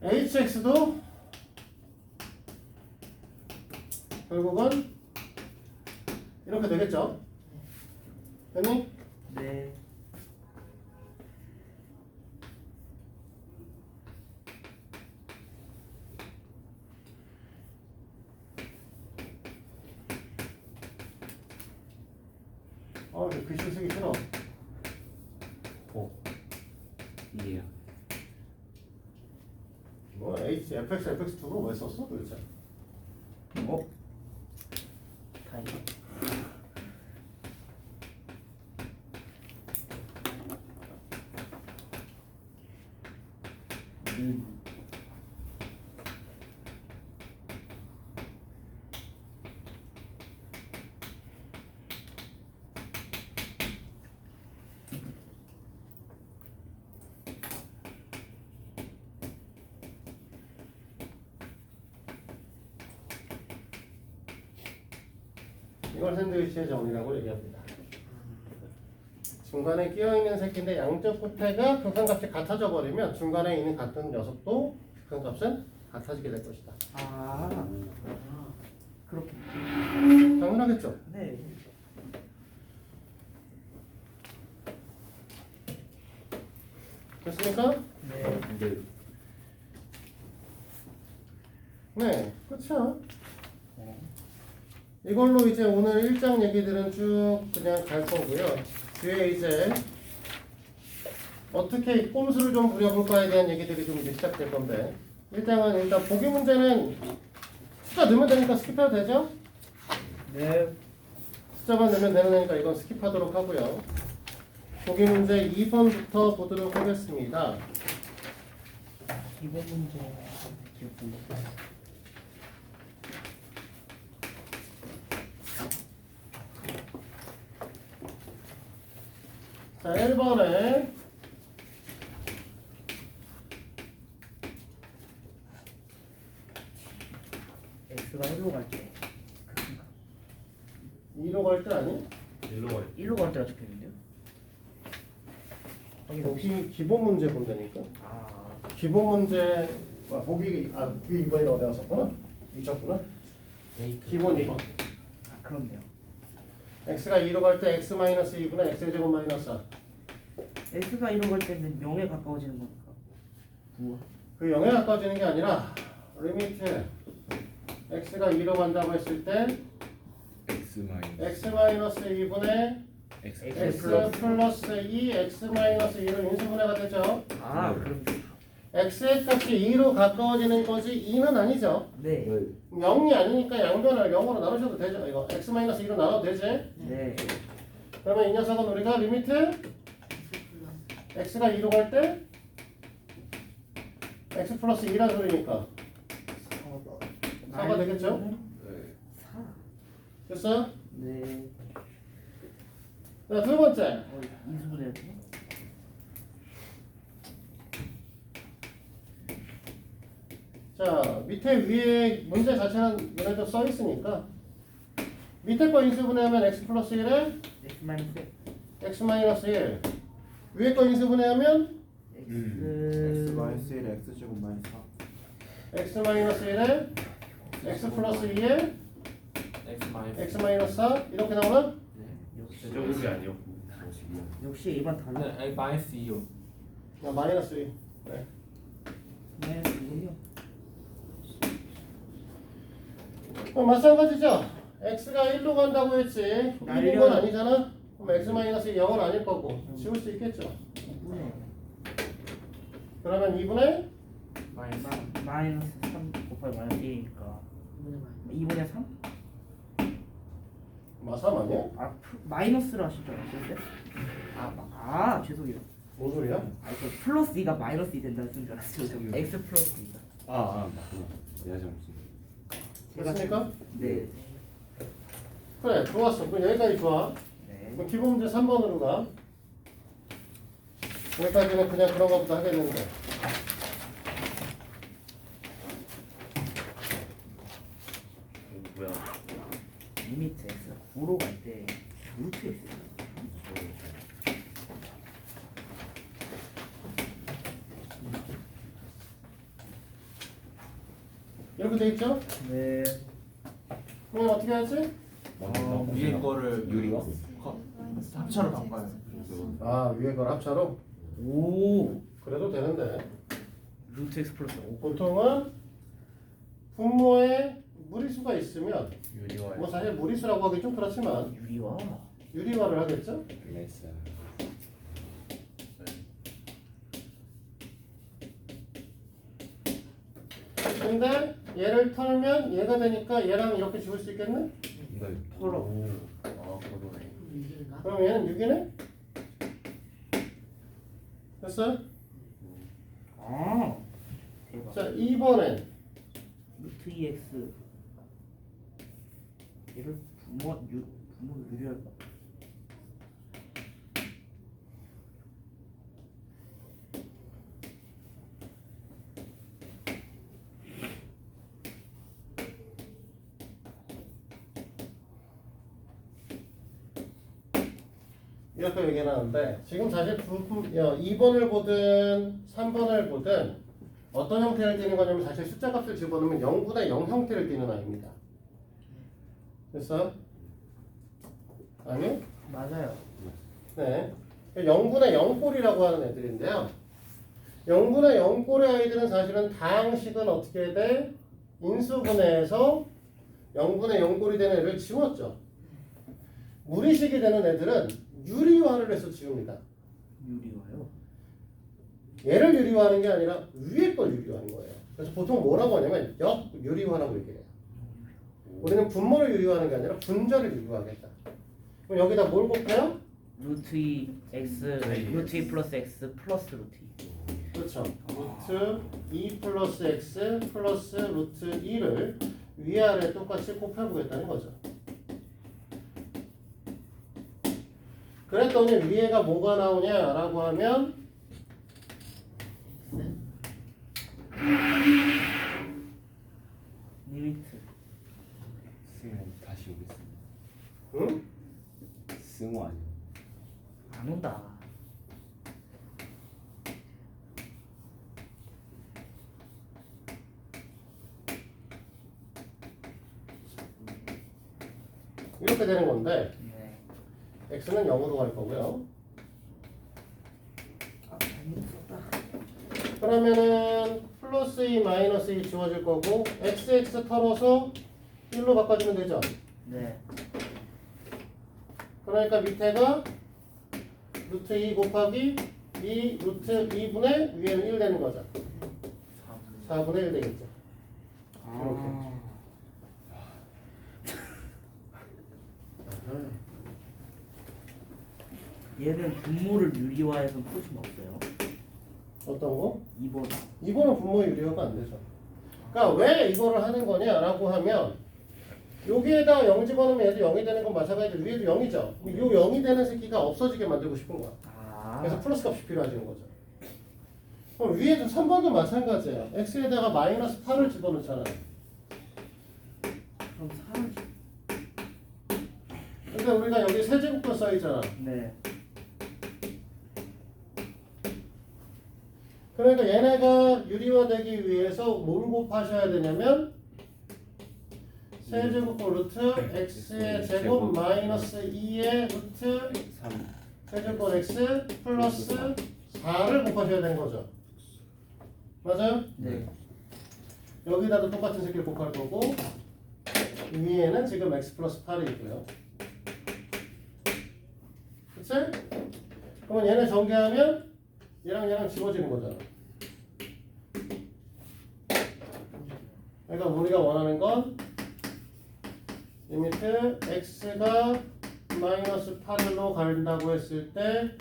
hx도 결국은 이렇게 되겠죠? 됐니? 네. 글씨 쓰기 싫어. 이게요. 뭐 fx, fx2로 왜 썼어 도대체? 어? 다이. 이걸 샌드위치의 정리라고 얘기합니다. 중간에 끼어있는 새끼인데 양쪽 끝에가 극한값이 같아져 버리면 중간에 있는 같은 녀석도 극한값은 같아지게 될 것이다. 아. 그렇게. 당연하겠죠? 네. 됐습니까? 네. 근데 네, 그렇죠. 이걸로 이제 오늘 1장 얘기들은 쭉 그냥 갈 거고요. 뒤에 이제 어떻게 꼼수를 좀 부려볼까에 대한 얘기들이 좀 이제 시작될 건데 1장은 일단 보기 문제는 숫자 넣으면 되니까 스킵해도 되죠? 네. 숫자만 넣으면 되는 거니까 이건 스킵하도록 하고요. 보기 문제 2번부터 보도록 하겠습니다. 이번 문제 기억. 자, 1번에 X가 1로 갈 때. 2로 갈 때 아니? 일로 가. 1로 갈 때가 적혀있는데요? 보기 기본 문제 본다니까. 아. 기본 문제 보기 보기 2번이 어디 갔었구나? 있었구나. 기본 2번. 아, 그렇네요. x가 2로 갈 때 x 마이너스 2분의 x의 제곱 마이너스 4. X가 1로 갈 때는 0에 가까워지는 거니까. 우와. 그 0에 가까워지는 게 아니라 리미트 x가 2로 간다고 했을 때 X 마이너스 x 마이너스 2분의 X x 플러스 2 x 마이너스 2로 인수분해가 되죠. 아, 그럼. x의 값이 2로 가까워지는 거지 2는 아니죠. 네. 0이 아니니까 양변을 0으로 나누셔도 되죠. 이거 x 마이너스 2로 나눠도 되지. 네. 그러면 이 녀석은 우리가 리미트 x가 2로 갈 때 x 플러스 2라는 소리니까 4가 되겠죠? 4. 됐어요? 네. 자, 두 번째. 인수분해. 자, 밑에 위에 문제 자체는 얘네도 써 있으니까 밑에 거 인수분해하면 x 플러스 1에 X 마이너스 x 마이너스 1. 위에 거 인수분해하면 X 마이너스 1 X 제곱 마이너스 4 x 마이너스 1에 x 플러스 2에 X 마이너스 x 마이너스 4 이렇게 나오나? 제곱이 아니었고. 역시 일반 단어. 네 마이너스 2요 마이너스 2. 네. 네, 이거요. 마찬가지죠. x가 1로 간다고 했지. 1인 건 아니잖아. 그럼 x 마이너스 0은 아닐 거고 지울 수 있겠죠. 2분의 그러면 2분의 마이너스 3 곱하기 마이너스 1이니까 2분의 3? 3 아니야? 아, 마이너스를 하실 줄 알았어요? 아, 죄송해요. 뭔 소리야? 저 플러스 2가 마이너스 2 된다는 쓴줄 알았어요. X 플러스 2가. 맞구나. 내가 잘못했어. 됐습니까? 네. 그래, 좋았어. 그럼 여기까지 좋아. 네. 그럼 기본 문제 3번으로 가. 여기까지는 그냥 그런 것부터 하겠는데 뭐야? 리미트 X가 9로 갈 때 루트 X. 이렇게 돼 있죠? 네. 그럼 어떻게 하지? 위에 거를 유리와? 합차로 바꿔요. 아 위에 걸 합차로? 오. 그래도 되는데 루트 X 플러스 5. 보통은 분모에 무리수가 있으면 유리와 뭐 사실 무리수라고 하기 좀 그렇지만 유리와. 유리화를 하겠죠? 레스. 근데 얘를 털면 얘가 되니까 얘랑 이렇게 지울 수 있겠네? 네. 털어. 아 그러네. 그럼 얘는 6이네? 됐어요? 아. 대박. 자 2번엔 루트 2X. 얘를 부모 유리할까? 이렇게 얘기를 하는데 지금 사실 2번을 보든 3번을 보든 어떤 형태를 띠는 거냐면 사실 숫자 값을 집어넣으면 0분의 0 형태를 띠는 아이입니다. 됐어? 아니요? 맞아요. 네. 0분의 0꼴이라고 하는 애들인데요. 0분의 0꼴의 아이들은 사실은 다항식은 어떻게 돼? 인수분해해서 0분의 0꼴이 되는 애를 지웠죠. 무리식이 되는 애들은 유리화를 해서 지웁니다. 유리와요. 얘를 유리화하는 게 아니라 위에 걸 유리화하는 거예요. 그래서 보통 뭐라고 하냐면 역유리화라고 얘기해요. 우리는 분모를 유리화하는 게 아니라 분자를 유리화하겠다. 그럼 여기다 뭘 곱해요? 루트 2X 루트 2 플러스 X 플러스 루트 2. 그렇죠. 루트 2 플러스 x 플러스 루트 2를 위아래 똑같이 곱해보겠다는 거죠. 그랬더니 위에가 뭐가 나오냐라고 하면 리미트. 승호 다시 오겠습니다. 응? 승호 아니에요? 안 온다. 이렇게 되는 건데 네. x는 0으로 갈 거고요. 아, 잘못했다. 그러면은 플러스 2 마이너스 2 지워질 거고 x 털어서 1로 바꿔주면 되죠. 네. 그러니까 밑에가 루트 2 곱하기 2 루트 2분의 위에는 1 되는 거죠. 4분의 1 되겠죠. 아. 얘는 분모를 유리화해서 풀 수는 없어요. 어떤 거? 2번. 이거는 분모의 유리화가 안 되죠. 그러니까 왜 이거를 하는 거냐라고 하면 여기에다 0 집어넣으면 얘도 0이 되는 건 마찬가지로 위에도 0이죠. 요 0이 되는 새끼가 없어지게 만들고 싶은 거야. 아. 그래서 플러스 값이 필요해지는 거죠. 그럼 위에도 3번도 마찬가지예요. x에다가 마이너스 8을 집어넣잖아요. 그럼 4를. 그러니까 우리가 여기 세제곱도 써있잖아. 네. 그러니까 얘네가 유리화되기 위해서 뭘 곱하셔야 되냐면 세제곱 루트 x의 제곱 마이너스 2의 루트 3. 세제곱 x 플러스 4를 곱하셔야 되는 거죠. 맞아요? 네. 여기다도 똑같은 새끼를 곱할 거고 위에는 지금 x 플러스 8이 있고요. 그치? 그러면 얘네 전개하면 얘랑 지워지는 거잖아. 그러니까 우리가 원하는 건 리미트 x가 마이너스 8로 간다고 했을 때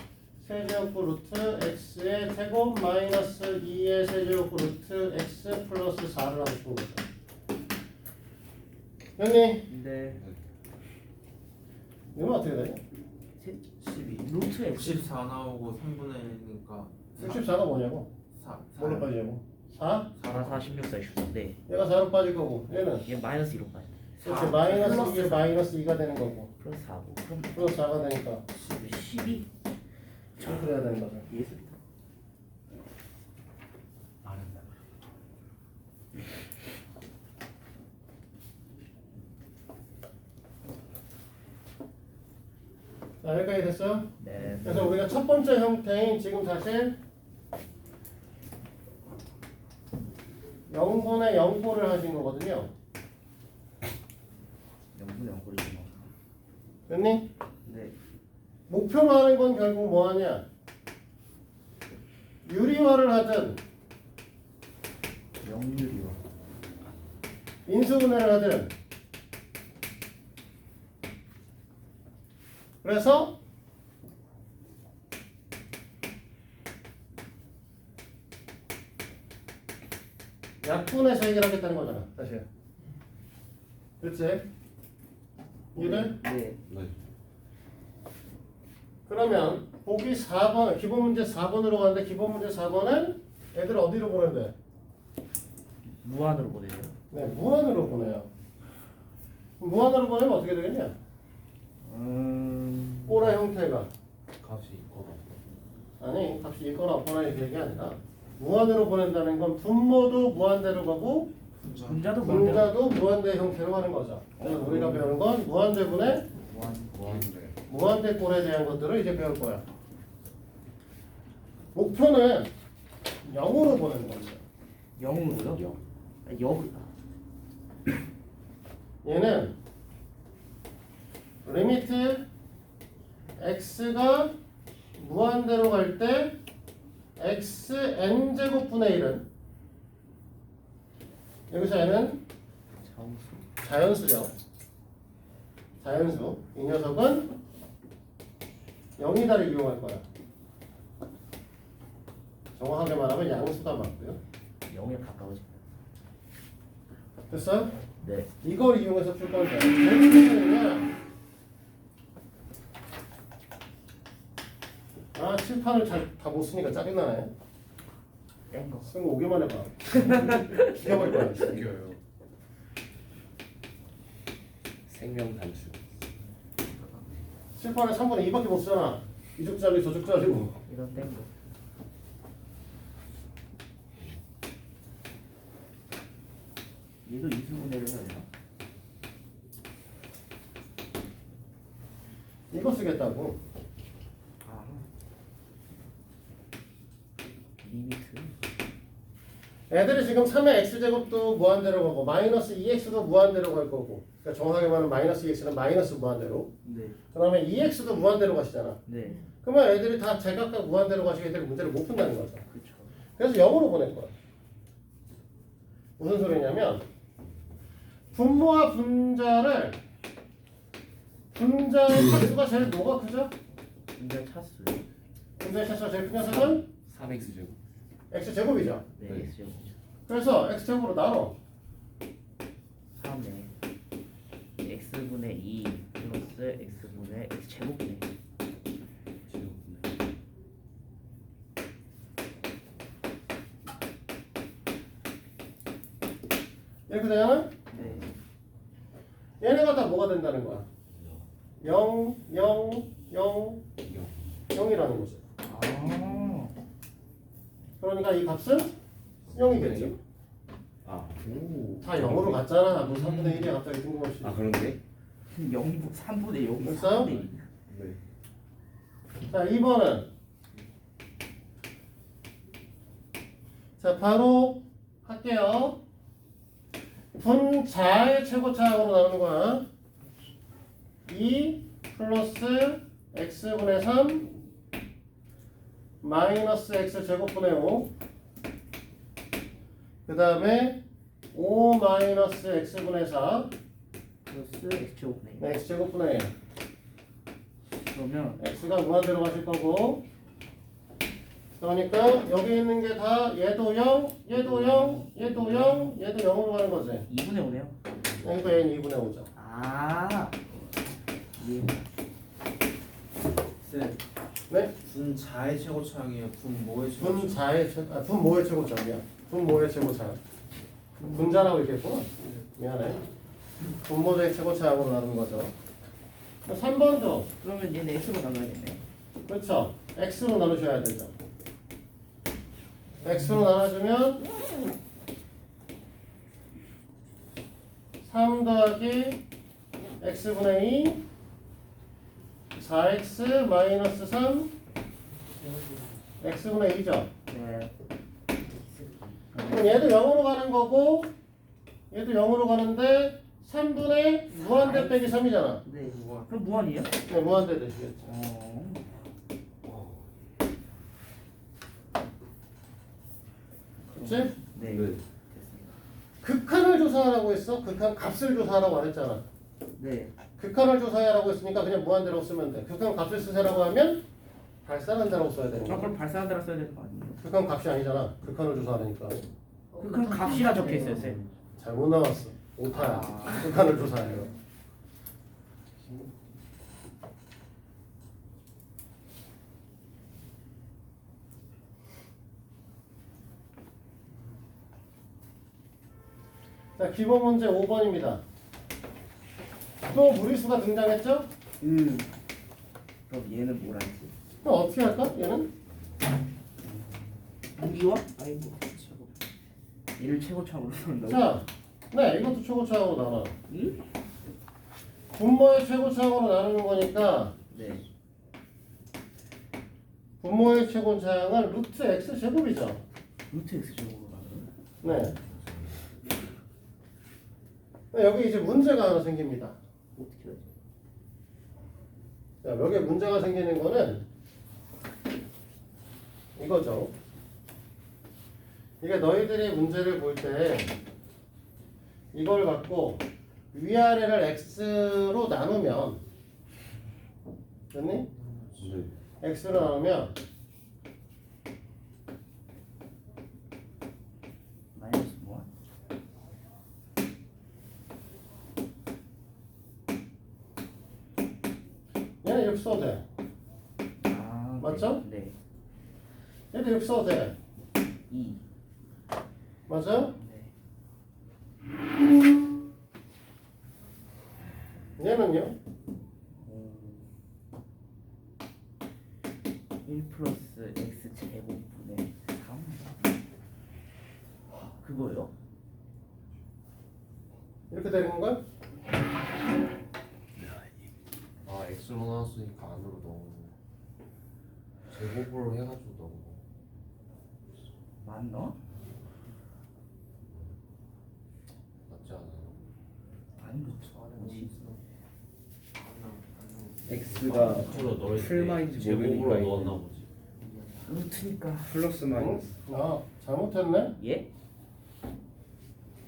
세제곱 루트 x의 제곱 마이너스 2의 세제곱 루트 x 플러스 4를 하고 싶은 거죠. 형님 네. 이건 어떻게 되냐? 12 루트 x 64 나오고 3분의 1이니까 64가 뭐냐고? 4 뭘로 빠지냐고? 4? 4, 4, 16, 4, 14인데 얘가 4로 빠질 거고 얘는 얘 마이너스 2로 빠져. 이렇게 마이너스 2에 마이너스 2가 되는 거고 플러스 4고 그럼 플러스 4가 되니까 12 그래야 되는 거죠. 예술이다. 안 한다. 자 여기까지 됐어요? 네. 그래서 우리가 첫 번째 형태인 지금 사실 0분의 0꼴을 하신 거거든요. 0분의 0거리지 뭐. 됐니? 네. 목표로 하는 건 결국 뭐 하냐? 유리화를 하든 0유리와 인수분해를 하든 그래서 약분해서 해결하겠다는 거잖아 사실. 그렇지? 이해돼? 네. 네. 그러면 보기 4번 기본 문제 4번으로 가는데 기본 문제 4번은 애들 어디로 보낸대? 무한으로 보내요. 네, 무한으로 보내요. 무한으로 보내면 어떻게 되겠냐? 꼬라 형태가 값이 있거든. 아니 값이 있거나 없거나 이렇게 얘기 아니라 무한으로 보낸다는 건 분모도 무한대로 가고 분자도 무한대로. 분자도 무한대 형태로 하는 거죠. 그래서 우리가 배우는 건 무한대분의 무한대. 무한대 꼴에 대한 것들을 이제 배울 거야. 목표는 0으로 보내는 거죠. 0으로요? 영. 아, 0. 얘는 리미트 x가 무한대로 갈 때 xn제곱분의 1은 여기서 얘는 자연수죠. 자연수. 이 녀석은 0이다를 이용할 거야. 정확하게 말하면 양수가 맞고요. 0에 가까워집니다. 됐어요? 네. 이걸 이용해서 풀 건데 재밌는 아 칠판을 잘 다 못 쓰니까 짜증나네. 뺀 거. 쓰는 거 오기만 해봐. 죽여버릴 거야. 죽여요. 생명 단축. 칠판에 3분의 2밖에 못 쓰잖아. 이쪽 잘리고 저쪽 잘리고. 이건 뺀 거. 얘도 인수분해를 해야 되나? 이거 쓰겠다고. 아. 리미트. 애들이 지금 3의 x제곱도 무한대로 가고 마이너스 2x도 무한대로 갈 거고 그러니까 정확하게 말하면 마이너스 2x는 마이너스 무한대로 네. 그 다음에 2x도 무한대로 가시잖아. 네. 그러면 애들이 다 제각각 무한대로 가시게 애들이 문제를 못 푼다는 거죠. 그렇죠. 그래서 0으로 보낼 거야. 무슨 소리냐면 분모와 분자의 차수가 제일 뭐가 크죠? 분자 차수. 분자의 차수가 제일 큰 녀석은 3x제곱. x제곱이죠. 네. 네. X제곱. 그래서 x제곱으로 나눠. 3에 x분의 2 플러스 x분의 x제곱분의 제곱분의. 이렇게 되면 네. 얘네가 다 뭐가 된다는 거야? 0, 0, 0, 0이라는 거죠. 아. 그러니까 이 값은 0이겠죠. 아. 오. 다 0으로 갔잖아. 뭐 3분의 1이야 갑자기 뜬금없이. 아 그런데? 0 3분의 0 됐어요? 3분의 2. 네. 자 2번은 자 바로 할게요. 분자의 최고차항으로 나오는 거야. 2 플러스 x분의 3 마이너스 x 제곱분의 5 그 다음에 5 마이너스 x분의 4 플러스 x제곱분의 2. 네, x 제곱분의 1 그러면 x가 무한대로 가실 거고 그러니까 여기 있는 게 다 얘도 0, 얘도 0, 얘도 0, 얘도 0으로 가는 거지. 2분의 5네요. 그러니까 얘는 2분의 5죠. 아. 예. 네. 네? 분자의 최고차항이에요. 분모의 최고차항. 분모의 최고차항이야. 분모의 최고차항. 분자라고 읽겠구나. 미안해. 분모의 최고차항으로 나누는 거죠. 3번도 그러면 얘는 X로 나눠야겠네. 그렇죠. X로 나누셔야 되죠. X로 나눠주면 3 더하기 X분의 2 4X 마이너스 3 X분의 2죠. 네. 그럼 얘도 0으로 가는 거고 얘도 0으로 가는데 3분의 무한대 빼기 3이잖아. 네. 그럼 무한이에요? 네, 무한대 되시겠죠. 그렇지? 네. 네. 됐습니다. 극한을 조사하라고 했어. 극한 값을 조사하라고 안 했잖아. 네. 극한을 조사하라고 했으니까 그냥 무한대로 쓰면 돼. 극한 값을 쓰세라고 하면 발산한다라고 써야 되는 아, 거야. 그럼 발사한다라 써야 되는 거 아니에요? 극한 값이 아니잖아. 극한을 조사하니까. 그건 값이라 적혀 있어요, 쌤. 잘못 나왔어. 오타야. 아. 극한을 조사해요. 자, 기본 문제 5번입니다. 또 무리수가 등장했죠? 그럼 얘는 뭐라 했지? 그럼 어떻게 할까? 얘는? 무기와? 아이고 최고. 얘를 최고차으로 쓴다고? 자, 네, 이것도 최고차항으로 나눠. 응? 분모의 최고차항으로 나누는 거니까 네. 분모의 최고차항은 루트 x 제곱이죠. 루트 X 제곱으로 나눠요? 네. 여기 이제 문제가 하나 생깁니다. 어떻게 하죠? 자, 여기 문제가 생기는 거는 이거죠. 이게 너희들이 문제를 볼 때 이걸 갖고 위아래를 x로 나누면 됐니? 네. x로 나누면 마이너스 무한? 얘는 이렇게 써도 돼. 아, 맞죠? 네. 얘도 이렇게 써도 돼. 2. 맞아요? 네. 얘는요? 1 플러스 X 제곱분의 3. 그거요? 이렇게 되는 건가? 아 X로 나왔으니까 안으로 넣은 제곱으로 해가지고 넣은 거. 맞나? 맞지 않아요? 아닌 것 같아. X가 X로 넣을 때 풀마인지 제곱으로 모르니까 넣었나 보지. 루트니까. 플러스 마이너스. 아, 잘못했네? 예?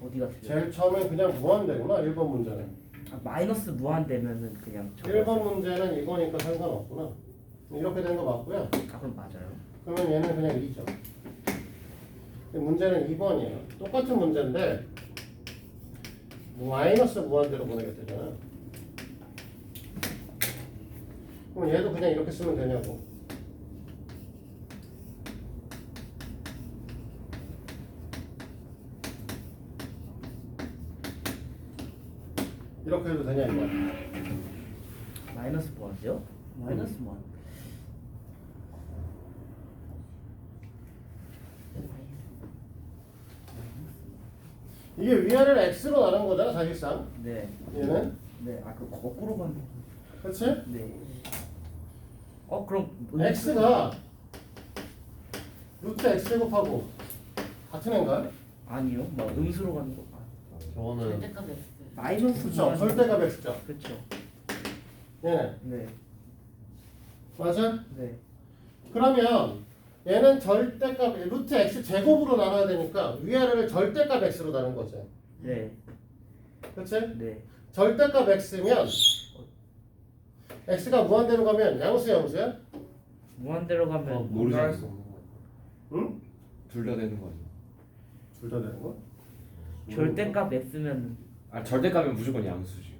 어디가 틀려? 제일 처음엔 그냥 무한대구나. 1번 문제는. 아, 마이너스 무한 되면은 그냥 1번 문제는 이거니까 상관없구나. 이렇게 된 거 맞고요. 아 그럼 맞아요. 그러면 얘는 그냥 2죠. 문제는 2번이에요. 똑같은 문제인데 마이너스 무한대로 보내게 되잖아. 그럼 얘도 그냥 이렇게 쓰면 되냐고. 이렇게 해도 되냐 이거. 마이너스 무한이요? 마이너스 무한. 이게 위아래를 x로 나눈 거잖아 사실상. 네. 얘는. 네. 아 그 거꾸로 가는 거. 그렇지? 네. 그럼 x가 루트 x 제곱하고 같은 애인가요? 아니요. 뭐 음수로 가는 거. 저거는 마이너스 그렇죠. 무한. 절대값 x죠. 그렇죠. 얘는. 네. 맞아? 네. 그러면 얘는 절대값 루트 x 제곱으로 나눠야 되니까 위아래를 절대값 x로 나눈 거죠. 네. 그렇지? 네. 절대값 x면 x가 무한대로 가면 양수야 양수야? 무한대로 가면 모르지. 할수 없는 거야. 응? 둘 다 되는 거 아니야? 둘 다 되는 거? 절대값 X면 아 절대값은 무조건 양수지.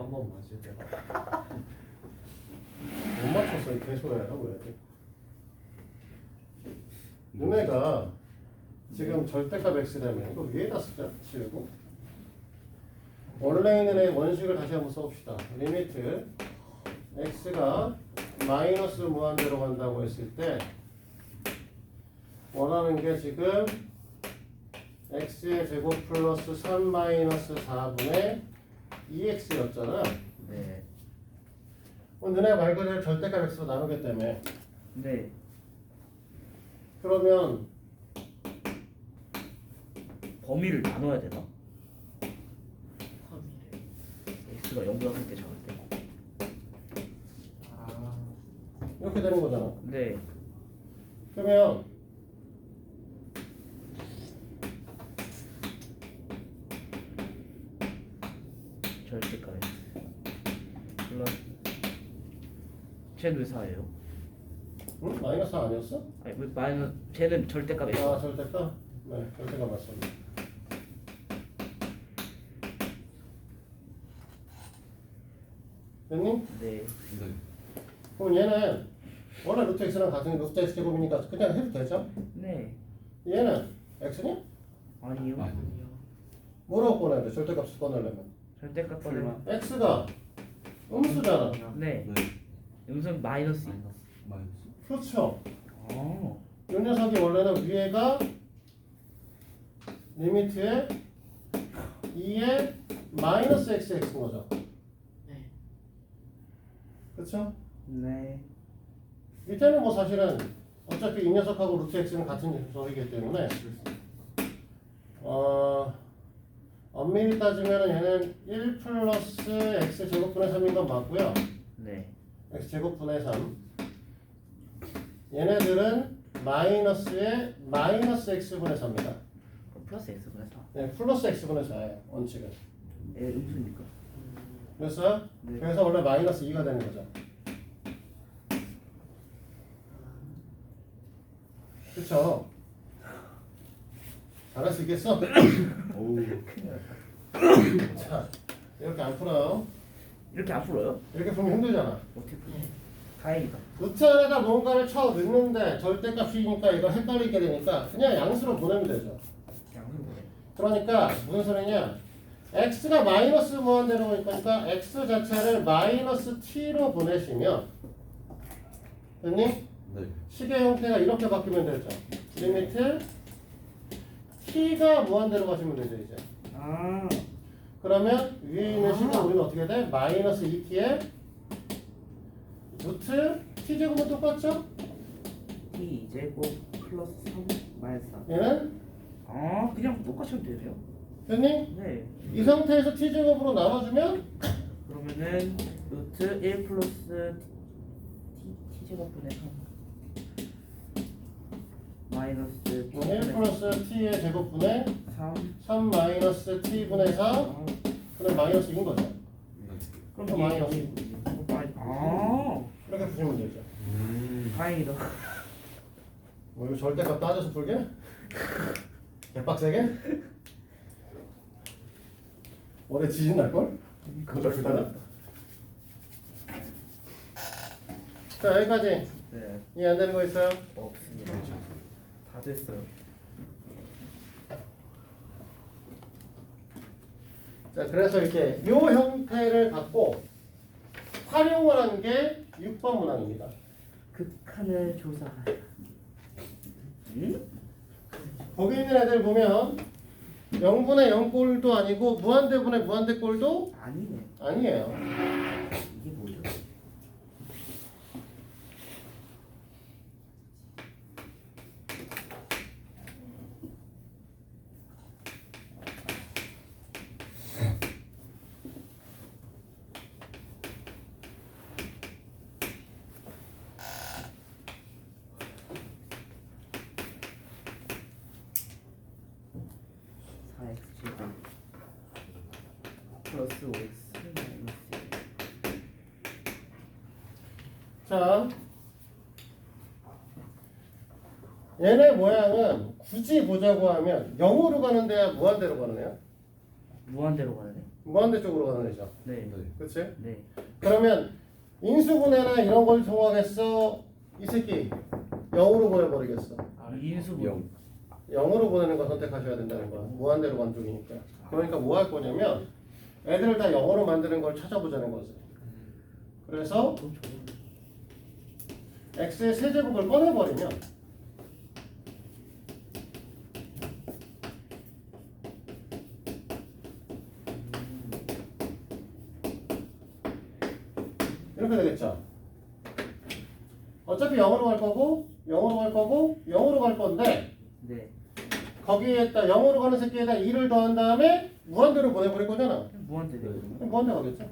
한 번 맞을 때가 못 맞췄어. 이 개소리야. 하고 해야지. 너네가 지금 절대값 x라면 이거 위에다 쓰자. 지우고. 원래 있는 애 원식을 다시 한번 써봅시다. 리미트 x가 마이너스 무한대로 간다고 했을 때 원하는 게 지금 x의 제곱 플러스 3 마이너스 4분의 2x였잖아. 네. 너네 말 그대로 절대값 x로 나누기 때문에 네. 그러면 범위를 나눠야 되나? x가 0보다 클 때 작을 때. 이렇게 되는 거잖아. 네. 그러면 절대값 플러스 쟤는 왜 4예요? 응? 마이너스 아니었어? 아니 왜 마이너스 쟤는 절대값 x. 아 절대값? 네 절대값 맞습니다. 됐니? 네. 그럼 얘는 원래 루트 x랑 같은 루트 x 제곱이니까 그냥 해도 되죠? 네. 얘는 x냐? 아니요. 뭐라고 꺼내야 돼? 절대값을 꺼내려면 절대값 걸려. x가 음수잖아. 네. 음성 마이너스. 그렇죠. 아. 이 녀석이 원래는 위에가 리미트에 2에 마이너스 x인 거죠. 그렇죠? 네. 밑에는 뭐 사실은 어차피 이 녀석하고 루트 x는 같은 녀석이기 때문에 엄밀히 따지면 얘는 1 플러스 x 제곱분의 3인 건 맞고요. 네. x 제곱분의 3 얘네들은 마이너스에 마이너스 x분의 4입니다. 그럼 플러스 x분의 4. 네, 플러스 x분의 4예요. 원칙은. 예, 음수니까. 그래서 네. 그래서 원래 마이너스 2가 되는 거죠. 그렇죠? 잘할 수 있겠어? 자, 이렇게 안 풀어요. 이렇게 안 풀어요? 이렇게 풀면 힘들잖아. 어떻게 풀어? 다행이다. 루트 안에다 뭔가를 쳐 넣는데 절대값이니까 이거 헷갈리게 되니까 그냥 양수로 보내면 되죠. 양수 보내. 그러니까 무슨 소리냐? x가 마이너스 무한대로 올 거니까 x 자체를 마이너스 t로 보내시면 됐니? 네. 식의 형태가 이렇게 바뀌면 되죠. 리미트 t가 무한대로 가시면 되죠 이제. 아. 그러면 위에 있는 식은 우리는 어떻게 돼? 마이너스 2t에 루트 t제곱은 똑같죠? t 제곱 플러스 3 마이너스 4. 얘는 아, 그냥 똑같이 하면 되네요. 됐니? 네. 이 상태에서 t제곱으로 나눠주면 그러면은 루트 1 플러스 t 제곱분의 3 마이너스 1 플러스 t의 제곱분의 3. 3 마이너스 t분의 4 아, 그럼 마이너스 2인 거죠. 그럼 또 이게 마이너스. 아, 이렇게 푸시면 되죠. 다행이다. 뭐 이거 절대값 따져서 풀게? 개빡세게? 올해 지진 날걸? 그거 불타나? 자 여기까지 네. 이해 안 되는 거 있어요? 없습니다. 다 됐어요. 자 그래서 이렇게 요 형태를 갖고 활용을 한 게 6번 문항입니다. 극한을 조사하라. 응? 거기 있는 애들 보면 0분의 0꼴도 아니고 무한대분의 무한대꼴도 아니네. 아니에요. 이게 뭐죠? 플러스 5x 마이너스 자, 얘네 모양은 굳이 보자고 하면 0으로 가는 데야 무한대로 가는 애야? 무한대로 가네. 무한대 쪽으로 가는 애죠. 네. 그치? 네. 그러면 인수분해나 이런 걸 통하겠어? 이 새끼 0으로 보내버리겠어. 인수분. 0. 0으로 보내는 거 선택하셔야 된다는 거야. 무한대로 간 쪽이니까. 그러니까 뭐 할 거냐면 애들을 다 0으로 만드는 걸 찾아보자는 거지. 그래서 x의 세제곱을 꺼내버리면 이렇게 되겠죠. 어차피 0으로 갈 거고 0으로 갈 거고 0으로 갈 건데 네. 거기에다 0으로 가는 새끼에다 2를 더한 다음에 무한대로 보내버릴 거잖아. 무한대네. 그러면. 그럼 무한대 가겠죠.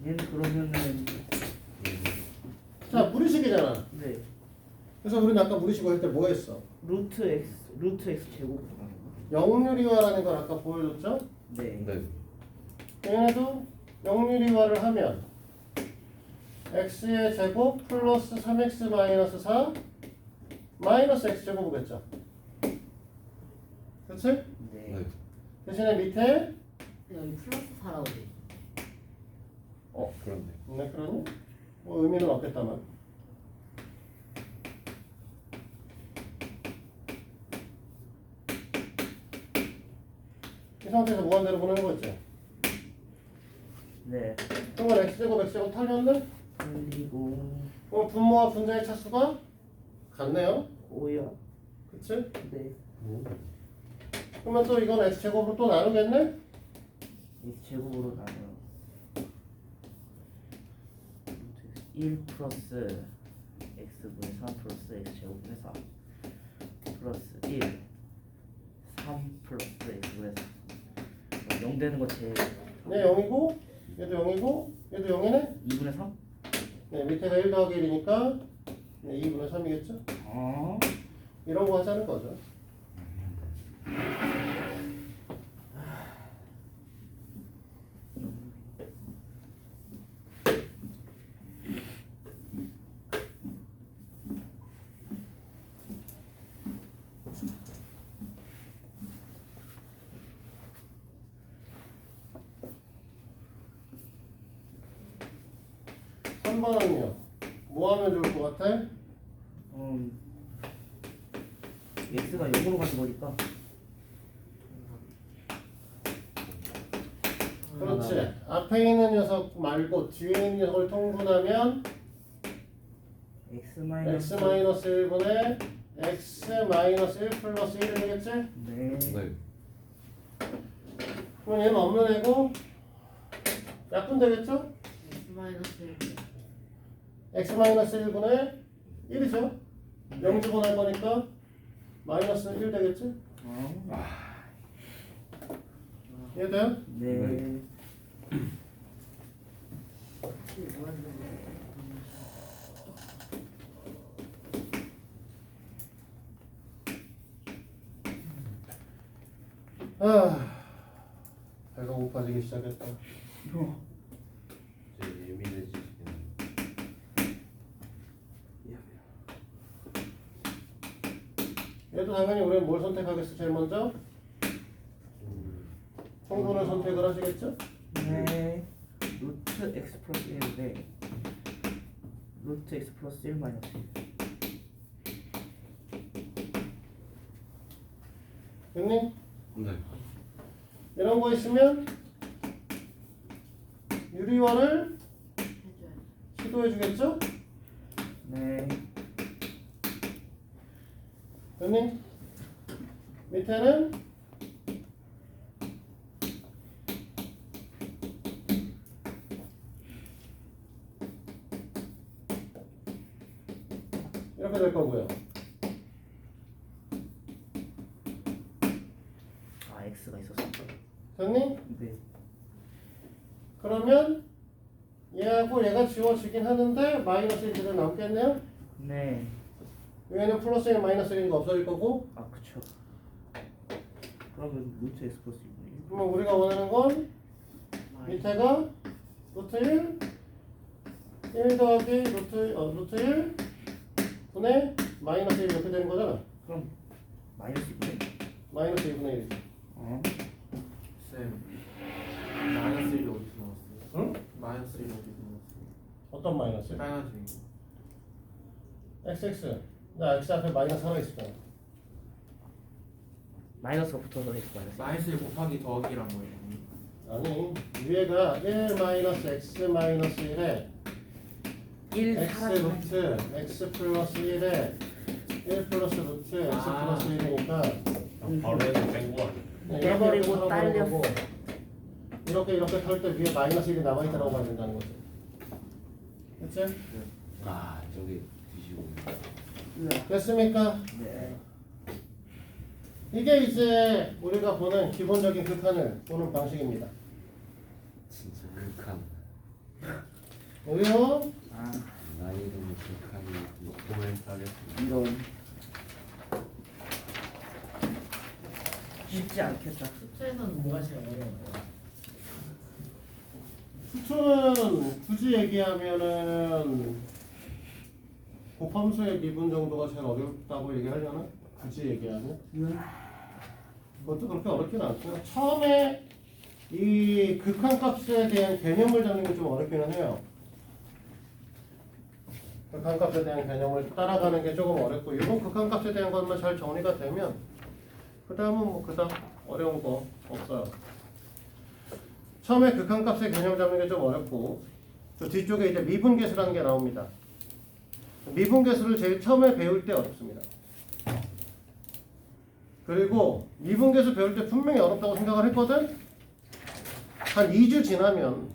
얘는 그러면은 자, 무리식이잖아. 네. 그래서 우리는 아까 무리식을 할 때 뭐 했어? 루트 x 제곱 하는 거. 영유리화라는 걸 아까 보여줬죠? 네. 네. 얘네도 영유리화를 하면 x의 제곱 플러스 3x 마이너스 4 마이너스 x 제곱이겠죠. 그치? 네. 네. 대신에 밑에 여기 플러스 4라고 돼. 그렇네. 네, 그러니 뭐 의미는 없겠다만. 이 상태에서 무한대로 보내는 거 있죠. 네. 그러면 x제곱 x제곱 탈렸네? 그리고 그럼 분모와 분자의 차수가 같네요. 5야. 그치? 네. 그러면 또 이건 x제곱으로 또 나누겠네? x 제곱으로 나눠. 1 플러스 x분의 3 플러스 x 제곱분의 4 플러스 1 3 플러스 x분의 4 0 되는 거 제일 얘 0이고 얘도 0이고 얘도 0이네? 2분의 3? 네, 밑에가 1 더하기 1이니까 네, 2분의 3이겠죠? 아 이런 거 하자는 거죠. 삼 번은요. 뭐 하면 좋을 것 같아? x가 0으로 가는 거니까 그렇지. 앞에 있는 녀석 말고 뒤에 있는 녀석을 통분하면 x x 마이너스 1분의 x 마이너스 1 플러스 1이 되겠지? 네. 네. 그럼 얘는 없는 애고 약분 되겠죠? x 마이너스 1. x 마이너스 1분의 1이죠? 0 집어넣을 거니까 마이너스 1 되겠지? 이해돼요? 네. 배가 고파지기 시작했다. 이제 예민해지시겠네. 얘도 당연히 우리는 뭘 선택하겠어? 제일 먼저 통분을 선택을 하시겠죠? 네. 루트 x 플러스 1인데 루트 x 플러스 1 마이너스 1. 됐니? 네. 이런 거 있으면 유리원을 해줘야지. 시도해 주겠죠? 네. 됐니? 밑에는 이렇게 될 거고요. 아 x가 있었어. 됐니? 네. 그러면 얘하고 얘가 지워지긴 하는데 마이너스 1 그대로 남겠네요. 네. 얘는 플러스 1 마이너스 1인 거 없어질 거고. 아 그쵸. 그러면 루트 x 플러스 2분의 그러면 우리가 원하는 건 밑에가 루트 1 더하기 루트 1 분의 마이너스 1 이렇게 되는 거잖아. 그럼 마이너스 2분의 마이너스 2분의 1. 어? 쌤 마이너스 1이 어디서 나왔어요? 응? 마이너스 1이 어디서 나왔어요? 어떤 마이너스? 빨간색 XX. 나 X 앞에 마이너스 하나 있었잖아. 마이너스가 붙어서 x 마이너스. 마이너스 1 곱하기 더하기란 거예요. 아니 위에가 1 마이너스 X 마이너스 1에 1 X 루트 X 플러스 1에 1 플러스 루트 X 플러스 1이니까 바로 해서 뺀거 아니야? 빼버리고 딸렸어. 이렇게 털 때 위에 마이너스 1이 남아있다고 봐야 된다는 거지. 그치? 아 저기 뒤지고. 됐습니까? 네. 이게 이제 우리가 보는 기본적인 극한을 보는 방식입니다. 진짜 극한. 오요 아 나이 이름이 극한이 녹음을 따겠습니다. 이런. 쉽지 않겠다. 수트에서는 뭐가 제일 어려워요? 수초는 굳이 얘기하면은 곱함수의 미분 정도가 제일 어렵다고 얘기하려나? 굳이 얘기하면? 그것도 그렇게 어렵진 않고 처음에 이 극한값에 대한 개념을 잡는 게 좀 어렵기는 해요. 극한값에 대한 개념을 따라가는 게 조금 어렵고 이런 극한값에 대한 것만 잘 정리가 되면 그 다음은 뭐 그닥 어려운 거 없어요. 처음에 극한값의 개념 잡는 게 좀 어렵고 저 뒤쪽에 이제 미분계수라는 게 나옵니다. 미분계수를 제일 처음에 배울 때 어렵습니다. 그리고 미분계수 배울 때 분명히 어렵다고 생각을 했거든? 한 2주 지나면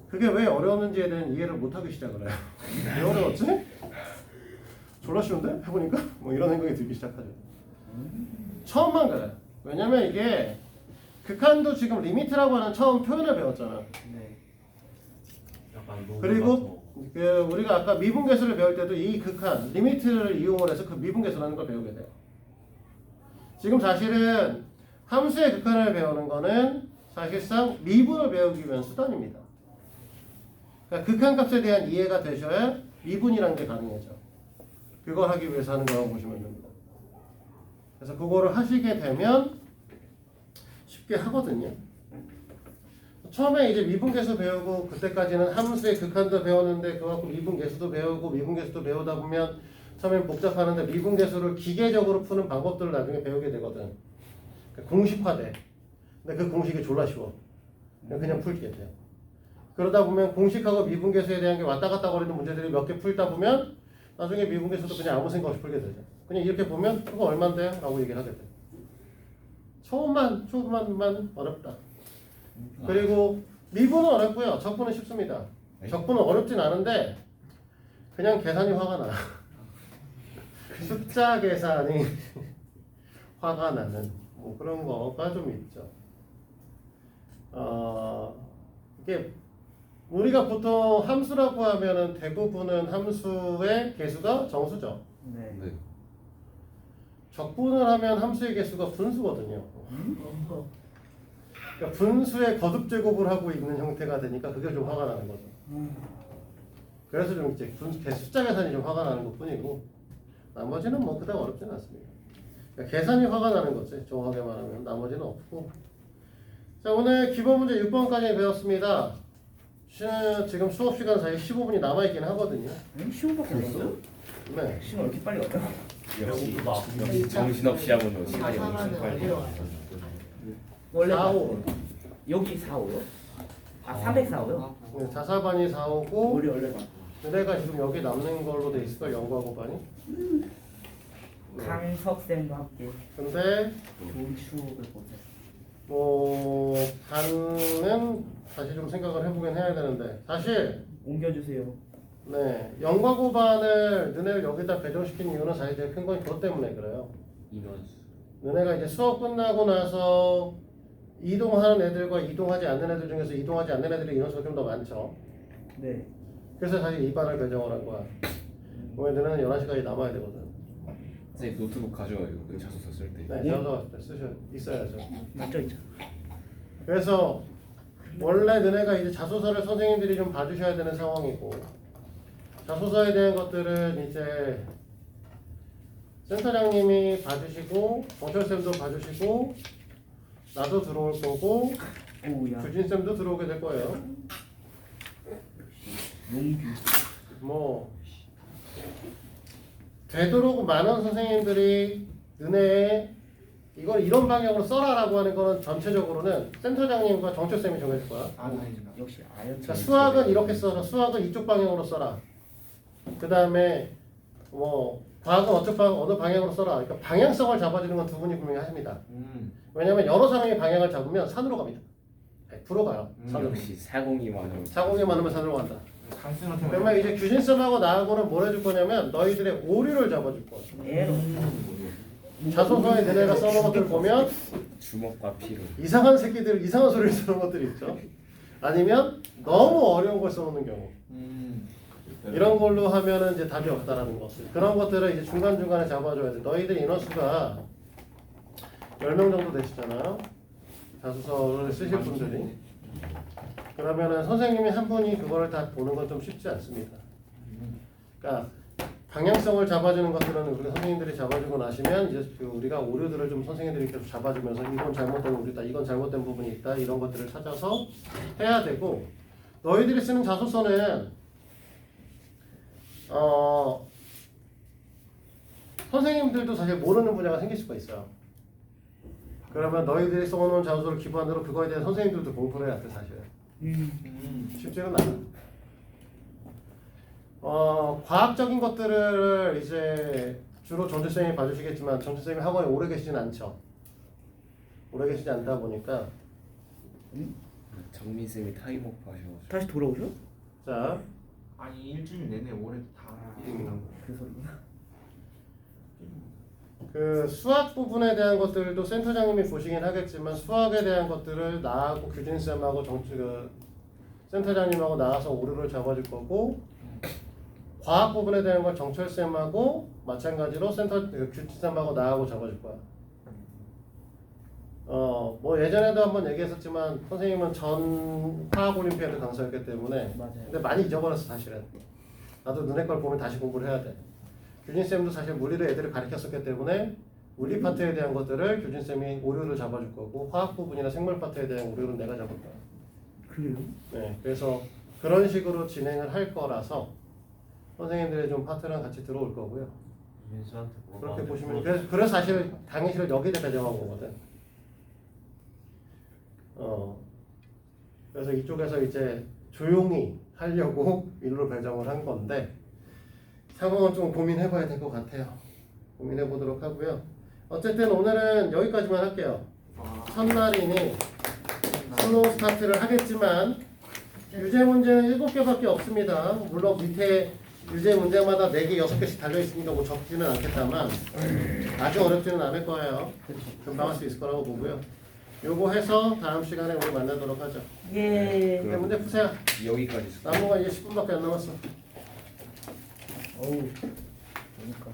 그게 왜 어려웠는지에 대한 이해를 못하기 시작을 해요. 왜 어려웠지? 졸라 쉬운데? 해보니까? 뭐 이런 생각이 들기 시작하죠. 처음만 그래. 왜냐면 이게 극한도 지금 리미트라고 하는 처음 표현을 배웠잖아. 네. 약간 녹음 그리고 그 우리가 아까 미분계수를 배울 때도 이 극한, 리미트를 이용을 해서 그 미분계수라는 걸 배우게 돼요. 지금 사실은 함수의 극한을 배우는 거는 사실상 미분을 배우기 위한 수단입니다. 그러니까 극한값에 대한 이해가 되셔야 미분이라는 게 가능해져. 그걸 하기 위해서 하는 거라고 보시면 됩니다. 그래서 그거를 하시게 되면 쉽게 하거든요. 처음에 이제 미분계수 배우고 그때까지는 함수의 극한도 배웠는데 그거 갖고 미분계수도 배우고 미분계수도 배우다 보면 처음엔 복잡하는데 미분계수를 기계적으로 푸는 방법들을 나중에 배우게 되거든. 공식화돼. 근데 그 공식이 졸라 쉬워. 그냥 풀게 돼요. 그러다 보면 공식하고 미분계수에 대한 게 왔다 갔다 거리는 문제들이 몇 개 풀다 보면 나중에 미분계수도 그냥 아무 생각 없이 풀게 되죠. 그냥 이렇게 보면 그거 얼만데? 라고 얘기를 하게 돼. 초반만 어렵다. 그리고 미분은 어렵고요. 적분은 쉽습니다. 적분은 어렵진 않은데 그냥 계산이 화가 나. 숫자 계산이 화가 나는 뭐 그런 거가 좀 있죠. 이게 우리가 보통 함수라고 하면은 대부분은 함수의 개수가 정수죠. 네. 네. 적분을 하면 함수의 개수가 분수거든요. 그러니까 분수의 거듭 제곱을 하고 있는 형태가 되니까 그게 좀 화가 나는 거죠. 그래서 좀 이제 숫자 계산이 좀 화가 나는 것뿐이고 나머지는 뭐 그다지 어렵지는 않습니다. 그러니까 계산이 화가 나는 거지. 정확하게 말하면 나머지는 없고. 자, 오늘 기본 문제 6번까지 배웠습니다. 지금 수업 시간 사이 15분이 남아 있긴 하거든요. 15분밖에 안 했어요? 네. 시간 왜 이렇게 빨리 갔다? 역시 정신없이 하면 시간이 엄청 자살하는 빨리 어디로 가. 가요? 원래 4호. 여기 4호요? 아 304호요? 네, 자사반이 4호고 우리 원래가 그대가 지금 여기 남는 걸로 돼 있을까? 연구하고 반이? 강석쌤과 함께 근데 좋은 추억을 보냈어. 뭐 반은 다시 좀 생각을 해보긴 해야 되는데 사실 옮겨주세요. 네 연과고 반을 너네를 여기다 배정시킨 이유는 사실 제일 큰 건 그것 때문에 그래요. 인원수. 너네가 이제 수업 끝나고 나서 이동하는 애들과 이동하지 않는 애들 중에서 이동하지 않는 애들의 인원수가 좀 더 많죠. 네. 그래서 사실 2반을 배정을 한 거야. 얘들은 11시까지 남아야 되거든. 선생님 노트북 가져와요. 그 자소서 쓸 때. 네, 저도 있어야죠. 맞죠 있죠. 그래서 원래 너네가 이제 자소서를 선생님들이 좀 봐주셔야 되는 상황이고, 자소서에 대한 것들은 이제 센터장님이 봐주시고, 정철쌤도 봐주시고, 나도 들어올 거고, 오야. 규진쌤도 들어오게 될 거예요. 용규. 뭐 되도록 많은 선생님들이 은혜에 이걸 이런 방향으로 써라라고 하는 거는 전체적으로는 센터장님과 정철쌤이 정해줄 거야. 아나이즈가. 역시 아연. 자, 수학은 이렇게 써라. 수학은 이쪽 방향으로 써라. 그 다음에 뭐 과학은 어느 방향으로 써라. 그러니까 방향성을 잡아주는 건 두 분이 분명히 하십니다. 왜냐하면 여러 사람이 방향을 잡으면 산으로 갑니다. 100% 가요. 산으로. 역시 402만 사공이 많으면 산으로 간다. 강수는 좀. 그러면 이제 규진쌤하고 나하고는 뭘 해줄 거냐면 너희들의 오류를 잡아줄 거야. 에러. 자소서에 너네가 써놓은 것들 보면 주먹과 피로. 이상한 새끼들 이상한 소리를 써놓은 것들이 있죠. 아니면 너무 어려운 걸 써놓는 경우. 이런 걸로 하면은 이제 답이 없다라는 것을. 그런 것들을 이제 중간중간에 잡아줘야 돼. 너희들 인원수가 10명 정도 되시잖아요. 자소서를 쓰실 분들이. 그러면은 선생님이 한 분이 그거를 다 보는 건 좀 쉽지 않습니다. 그러니까 방향성을 잡아주는 것들은 우리 선생님들이 잡아주고 나시면 이제 그 우리가 오류들을 좀 선생님들이 계속 잡아주면서 이건 잘못된 오류다, 이건 잘못된 부분이 있다 이런 것들을 찾아서 해야 되고, 너희들이 쓰는 자소서는 선생님들도 사실 모르는 분야가 생길 수가 있어요. 그러면 너희들이 써놓은 자소서를 기반으로 그거에 대한 선생님들도 공부를 해야 돼 사실. 쉽지는 않아. 과학적인 것들을 이제 주로 정철쌤이 봐주시겠지만 정철쌤이 학원에 오래 계시진 않죠. 오래 계시지 않다 보니까 정민 쌤이 타임오프 하셔가지고. 다시 돌아오죠? 자, 아니 일주일 내내 올해 다 일이라고. 그 소리구나. 그 수학 부분에 대한 것들도 센터장님이 보시긴 하겠지만 수학에 대한 것들을 나하고 규진쌤하고 센터장님하고 나와서 오류를 잡아줄 거고, 과학 부분에 대한 걸 정철쌤하고 마찬가지로 규진쌤하고 나하고 잡아줄 거야. 뭐 예전에도 한번 얘기했었지만 선생님은 전 화학 올림피아드 강사였기 때문에 맞아요. 근데 많이 잊어버렸어 사실은. 나도 눈에 걸 보면 다시 공부를 해야 돼. 규진쌤도 사실 물리를 애들을 가르쳤었기 때문에 물리 파트에 대한 것들을 규진쌤이 오류를 잡아줄 거고, 화학 부분이나 생물 파트에 대한 오류는 내가 잡을 거야. 그래요? 네, 그래서 그런 식으로 진행을 할 거라서 선생님들의 좀 파트랑 같이 들어올 거고요. 민수한테 그렇게 보시면 그래서 사실 강의실을 여기다 배정한 거거든. 그래서 이쪽에서 이제 조용히 하려고 일로 배정을 한 건데 상황은 좀 고민해봐야 될 것 같아요. 고민해보도록 하고요. 어쨌든 오늘은 여기까지만 할게요. 첫날이니 슬로우 스타트를 하겠지만 유제 문제는 7개밖에 없습니다. 물론 밑에 유제 문제마다 4개, 6개씩 달려있으니까 뭐 적지는 않겠다만 아주 어렵지는 않을 거예요. 금방 할 수 있을 거라고 보고요. 요거 해서 다음 시간에 우리 만나도록 하죠. 예. 네, 문제 푸세요. 여기까지. 남은 건 이제 10분밖에 안 남았어. 어우. 그러니까.